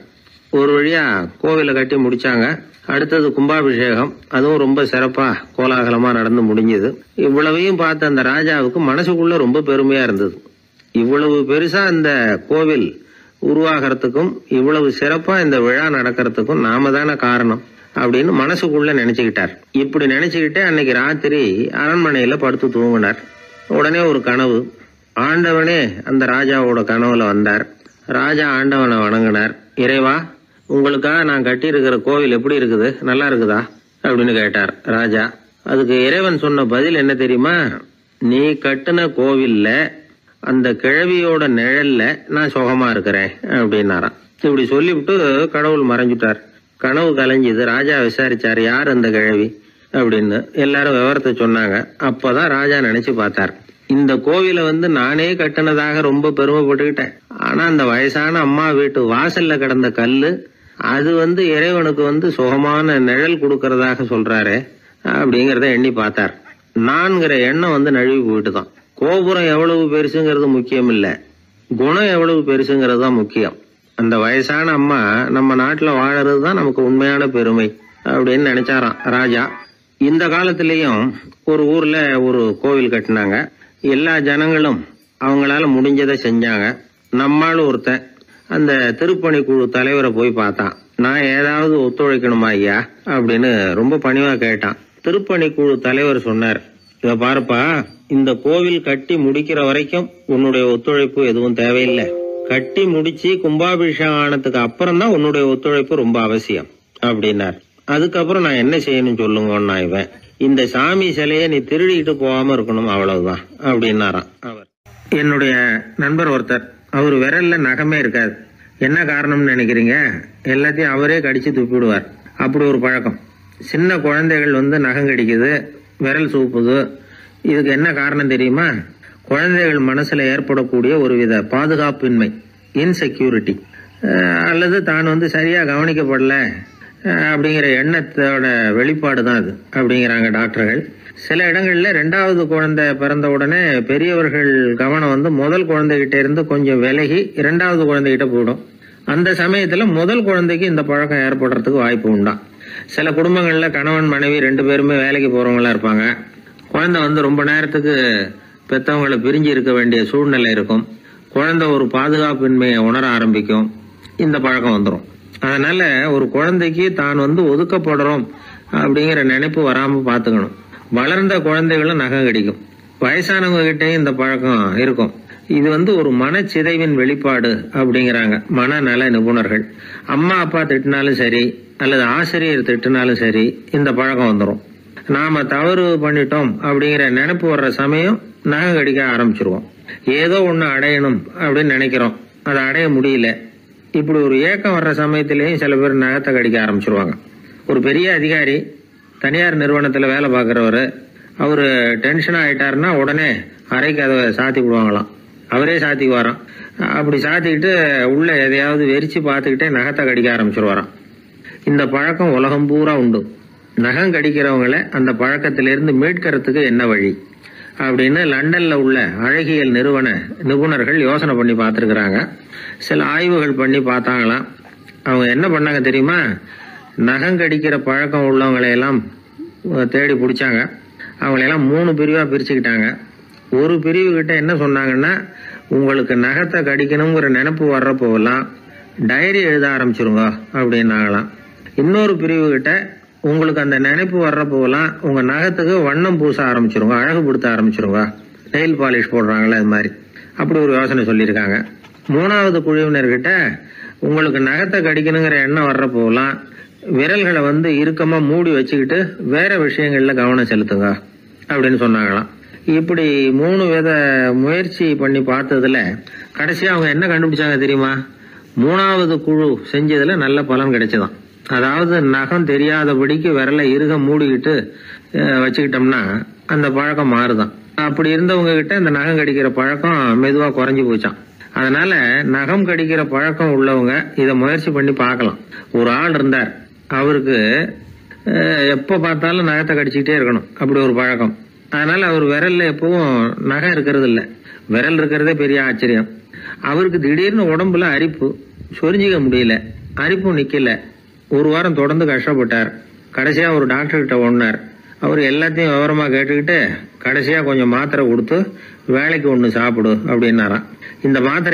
ஒரு வழியா கோவிலை கட்டி முடிச்சாங்க. அடுத்தது கும்பாபிஷேகம். அதுவும் ரொம்ப சிறப்பா கோலாகலமா நடந்து முடிஞ்சது. இவ்வளவையும் பார்த்த அந்த ராஜாவுக்கு மனசுக்குள்ள ரொம்ப பெருமையா இருந்தது. இவ்வளவு பெருசா இந்த கோவில் உருவாகிறதுக்கும் இவ்வளவு சிறப்பா இந்த விழா நடக்கிறதுக்கும் நாம தானே காரணம் அப்படின்னு மனசுக்குள்ள நினைச்சுக்கிட்டார். இப்படி நினைச்சுக்கிட்டே அன்னைக்கு ராத்திரி அரண்மனையில படுத்து தூங்கினார். உடனே ஒரு கனவு. ஆண்டவனே அந்த ராஜாவோட கனவுல வந்தார். ராஜா ஆண்டவனை வணங்கினார். இறைவா, உங்களுக்காக நான் கட்டி இருக்கிற கோவில் எப்படி இருக்குது, நல்லா இருக்குதா அப்படின்னு கேட்டார் ராஜா. அதுக்கு இறைவன் சொன்ன பதில் என்ன தெரியுமா? நீ கட்டின கோவில்ல அந்த கிழவியோட நிழல்ல நான் சுகமா இருக்கிறேன் அப்படின்னாராம். இப்படி சொல்லிவிட்டு கடவுள் மறைஞ்சுட்டார். கனவு கலைஞ்சது. ராஜா விசாரிச்சார், யார் அந்த கிழவி அப்படின்னு. எல்லாரும் விவரத்தை சொன்னாங்க. அப்பதான் ராஜா நினைச்சு பார்த்தார், இந்த கோவிலை நானே கட்டினதாக ரொம்ப பெருமைப்பட்டுக்கிட்டேன். ஆனா அந்த வயசான அம்மா வீட்டு வாசல்ல கிடந்த கல்லு அது இறைவனுக்கு சுகமான நிழல் கொடுக்கறதாக சொல்றாரு அப்படிங்கறத எண்ணி பார்த்தார். நான்கிற எண்ணம் நழுவி போயிட்டுதான். கோபுரம் எவ்வளவு பெருசுங்கிறது முக்கியம் இல்ல, குணம் எவ்வளவு பெருசுங்கிறது தான் முக்கியம். அந்த வயசான அம்மா நம்ம நாட்டுல வாழறது தான் நமக்கு உண்மையான பெருமை அப்படின்னு நினைச்சாராம் ராஜா. இந்த காலத்திலயும் ஒரு ஊர்ல ஒரு கோவில் கட்டினாங்க. எல்லா ஜனங்களும் அவங்களால முடிஞ்சதை செஞ்சாங்க. நம்மாலும் ஒருத்தன் அந்த திருப்பணி குழு தலைவரை போய் பார்த்தான். நான் ஏதாவது ஒத்துழைக்கணுமா ஐயா அப்படின்னு ரொம்ப பணிவா கேட்டான். திருப்பணி குழு தலைவர் சொன்னார், இத பாருப்பா, இந்த கோவில் கட்டி முடிக்கிற வரைக்கும் உன்னுடைய ஒத்துழைப்பு எதுவும் தேவையில்லை. கட்டி முடிச்சு கும்பாபிஷேகம் ஆனதுக்கு அப்புறம் தான் உன்னுடைய ஒத்துழைப்பு ரொம்ப அவசியம் அப்படின்னார். அதுக்கப்புறம் நான் என்ன செய்யணும் சொல்லுங்கன்னா, இவன் இந்த சாமி சிலையை நீ திருடிட்டு போகாம இருக்கணும், அவ்வளவுதான் அப்படின்னாராம் அவர். என்னுடைய நண்பர் ஒருத்தர், அவர் விரல்ல நகமே இருக்காது. என்ன காரணம்னு நினைக்கிறீங்க? எல்லாத்தையும் அவரே கடிச்சு துப்பிடுவார். அப்படி ஒரு பழக்கம். சின்ன குழந்தைகள் நகம் கடிக்குது, விரல் சூப்புது. இதுக்கு என்ன காரணம் தெரியுமா? குழந்தைகள் மனசுல ஏற்படக்கூடிய ஒருவித பாதுகாப்பின்மை, இன்செக்யூரிட்டி, அல்லது தான் சரியா கவனிக்கப்படல அப்படிங்கிற எண்ணத்தோட வெளிப்பாடு தான் அது அப்படிங்கிறாங்க டாக்டர்கள். சில இடங்கள்ல 2வது குழந்தை பிறந்த உடனே பெரியவர்கள் கவனம் முதல் குழந்தைகிட்ட இருந்து கொஞ்சம் விலகி 2வது குழந்தைகிட்ட போயிடும். அந்த சமயத்துல முதல் குழந்தைக்கு இந்த பழக்கம் ஏற்படுறதுக்கு வாய்ப்பு உண்டா. சில குடும்பங்கள்ல கணவன் மனைவி 2 பேருமே வேலைக்கு போறவங்களா இருப்பாங்க. குழந்தை ரொம்ப நேரத்துக்கு பெத்தவங்களை பிரிஞ்சு இருக்க வேண்டிய சூழ்நிலை இருக்கும். குழந்தை ஒரு பாதுகாப்பின்மையை உணர ஆரம்பிக்கும். இந்த பழக்கம் வந்துடும். அதனால ஒரு குழந்தைக்கு தான் ஒதுக்கப்படுறோம் அப்படிங்கிற நினைப்பு வராம பாத்துக்கணும். வளர்ந்த குழந்தைகளும் நகம் கடிக்கும். வயசானவங்க கிட்டையும் இந்த பழக்கம் இருக்கும். இது ஒரு மனச்சிதைவின் வெளிப்பாடு அப்படிங்கிறாங்க மனநல நிபுணர்கள். அம்மா அப்பா திட்டினாலும் சரி, அல்லது ஆசிரியர் திட்டினாலும் சரி, இந்த பழக்கம் வந்துடும். நாம தவறு பண்ணிட்டோம் அப்படிங்கிற நினைப்பு வர்ற சமயம் நகம் கடிக்க ஆரம்பிச்சிருவோம். ஏதோ ஒண்ணு அடையணும் அப்படின்னு நினைக்கிறோம், அதை அடைய முடியல. இப்படி ஒரு ஏக்கம் வர்ற சமயத்திலேயும் சில பேர் நகத்தை கடிக்க ஆரம்பிச்சிருவாங்க. ஒரு பெரிய அதிகாரி, தனியார் நிறுவனத்துல வேலை பார்க்கிறவரு, அவரு டென்ஷன் ஆயிட்டாருன்னா உடனே அறைக்கு அதை சாத்தி விடுவாங்களாம். அவரே சாத்திக்குவாராம். அப்படி சாத்திக்கிட்டு உள்ள எதையாவது வெறிச்சு பார்த்துக்கிட்டே நகத்தை கடிக்க ஆரம்பிச்சிருவாராம். இந்த பழக்கம் உலகம் பூரா உண்டு. நகம் கடிக்கிறவங்களை அந்த பழக்கத்திலிருந்து மீட்கிறதுக்கு என்ன வழி அப்படின்னு லண்டன்ல உள்ள அழகியல் நிறுவன நிபுணர்கள் யோசனை பண்ணி பார்த்துருக்குறாங்க. சில ஆய்வுகள் பண்ணி பார்த்தாங்களாம். அவங்க என்ன பண்ணாங்க தெரியுமா? நகம் கடிக்கிற பழக்கம் உள்ளவங்களையெல்லாம் தேடி பிடிச்சாங்க. அவங்களையெல்லாம் 3 பிரிவா பிரிச்சுக்கிட்டாங்க. ஒரு பிரிவு கிட்ட என்ன சொன்னாங்கன்னா, உங்களுக்கு நகத்தை கடிக்கணுங்கிற நினைப்பு வர்றப்போவெல்லாம் டைரி எழுத ஆரம்பிச்சிருங்க அப்படின்னாங்களாம். இன்னொரு பிரிவு கிட்ட, உங்களுக்கு அந்த நினைப்பு வர்றப்போவெல்லாம் உங்க நகத்துக்கு வண்ணம் பூச ஆரம்பிச்சிருங்க, அழகுபடுத்த ஆரம்பிச்சிருங்க, நெயில் பாலிஷ் போடுறாங்களே அது மாதிரி. அப்படி ஒரு யோசனை சொல்லியிருக்காங்க. 3வது குழுவினர்கிட்ட, உங்களுக்கு நகத்தை கடிக்கணுங்கிற எண்ணம் வர்றப்போவெல்லாம் விரல்களை இறுக்கமா மூடி வச்சுக்கிட்டு வேற விஷயங்கள்ல கவனம் செலுத்துங்க அப்படின்னு சொன்னாங்களாம். இப்படி 3 வித முயற்சி பண்ணி பார்த்ததுல கடைசியா அவங்க என்ன கண்டுபிடிச்சாங்க தெரியுமா? 3வது குழு செஞ்சதுல நல்ல பலன் கிடைச்சதான். அதாவது நகம் தெரியாதபடிக்கு விரலை இறுக மூடிக்கிட்டு வச்சுக்கிட்டோம்னா அந்த பழக்கம் மாறுதான். அப்படி இருந்தவங்க கிட்ட இந்த நகம் கடிக்கிற பழக்கம் மெதுவா குறைஞ்சு போச்சான். அதனால நகம் கடிக்கிற பழக்கம் உள்ளவங்க இதை முயற்சி பண்ணி பார்க்கலாம். ஒரு ஆள் இருந்தார், அவருக்கு எப்ப பார்த்தாலும் நகத்தை கடிச்சுக்கிட்டே இருக்கணும், அப்படி ஒரு பழக்கம். அதனால அவர் விரல்ல எப்பவும் நகம் இருக்கிறது இல்ல, விரல் இருக்கிறதே பெரிய ஆச்சரியம். அவருக்கு திடீர்னு உடம்புல அரிப்பு, சொரிஞ்சிக்க முடியல, அரிப்பும் நிக்கல. 1 வாரம் தொடர்ந்து கஷ்டப்பட்டார். கடைசியா ஒரு டாக்டர் கிட்ட ஓடினார். அவர் எல்லாத்தையும் விவரமா கேட்டுக்கிட்டு கடைசியா கொஞ்சம் மாத்திரை கொடுத்து வேலைக்கு ஒண்ணு சாப்பிடு அப்படின்னாராம். இந்த மாத்திரை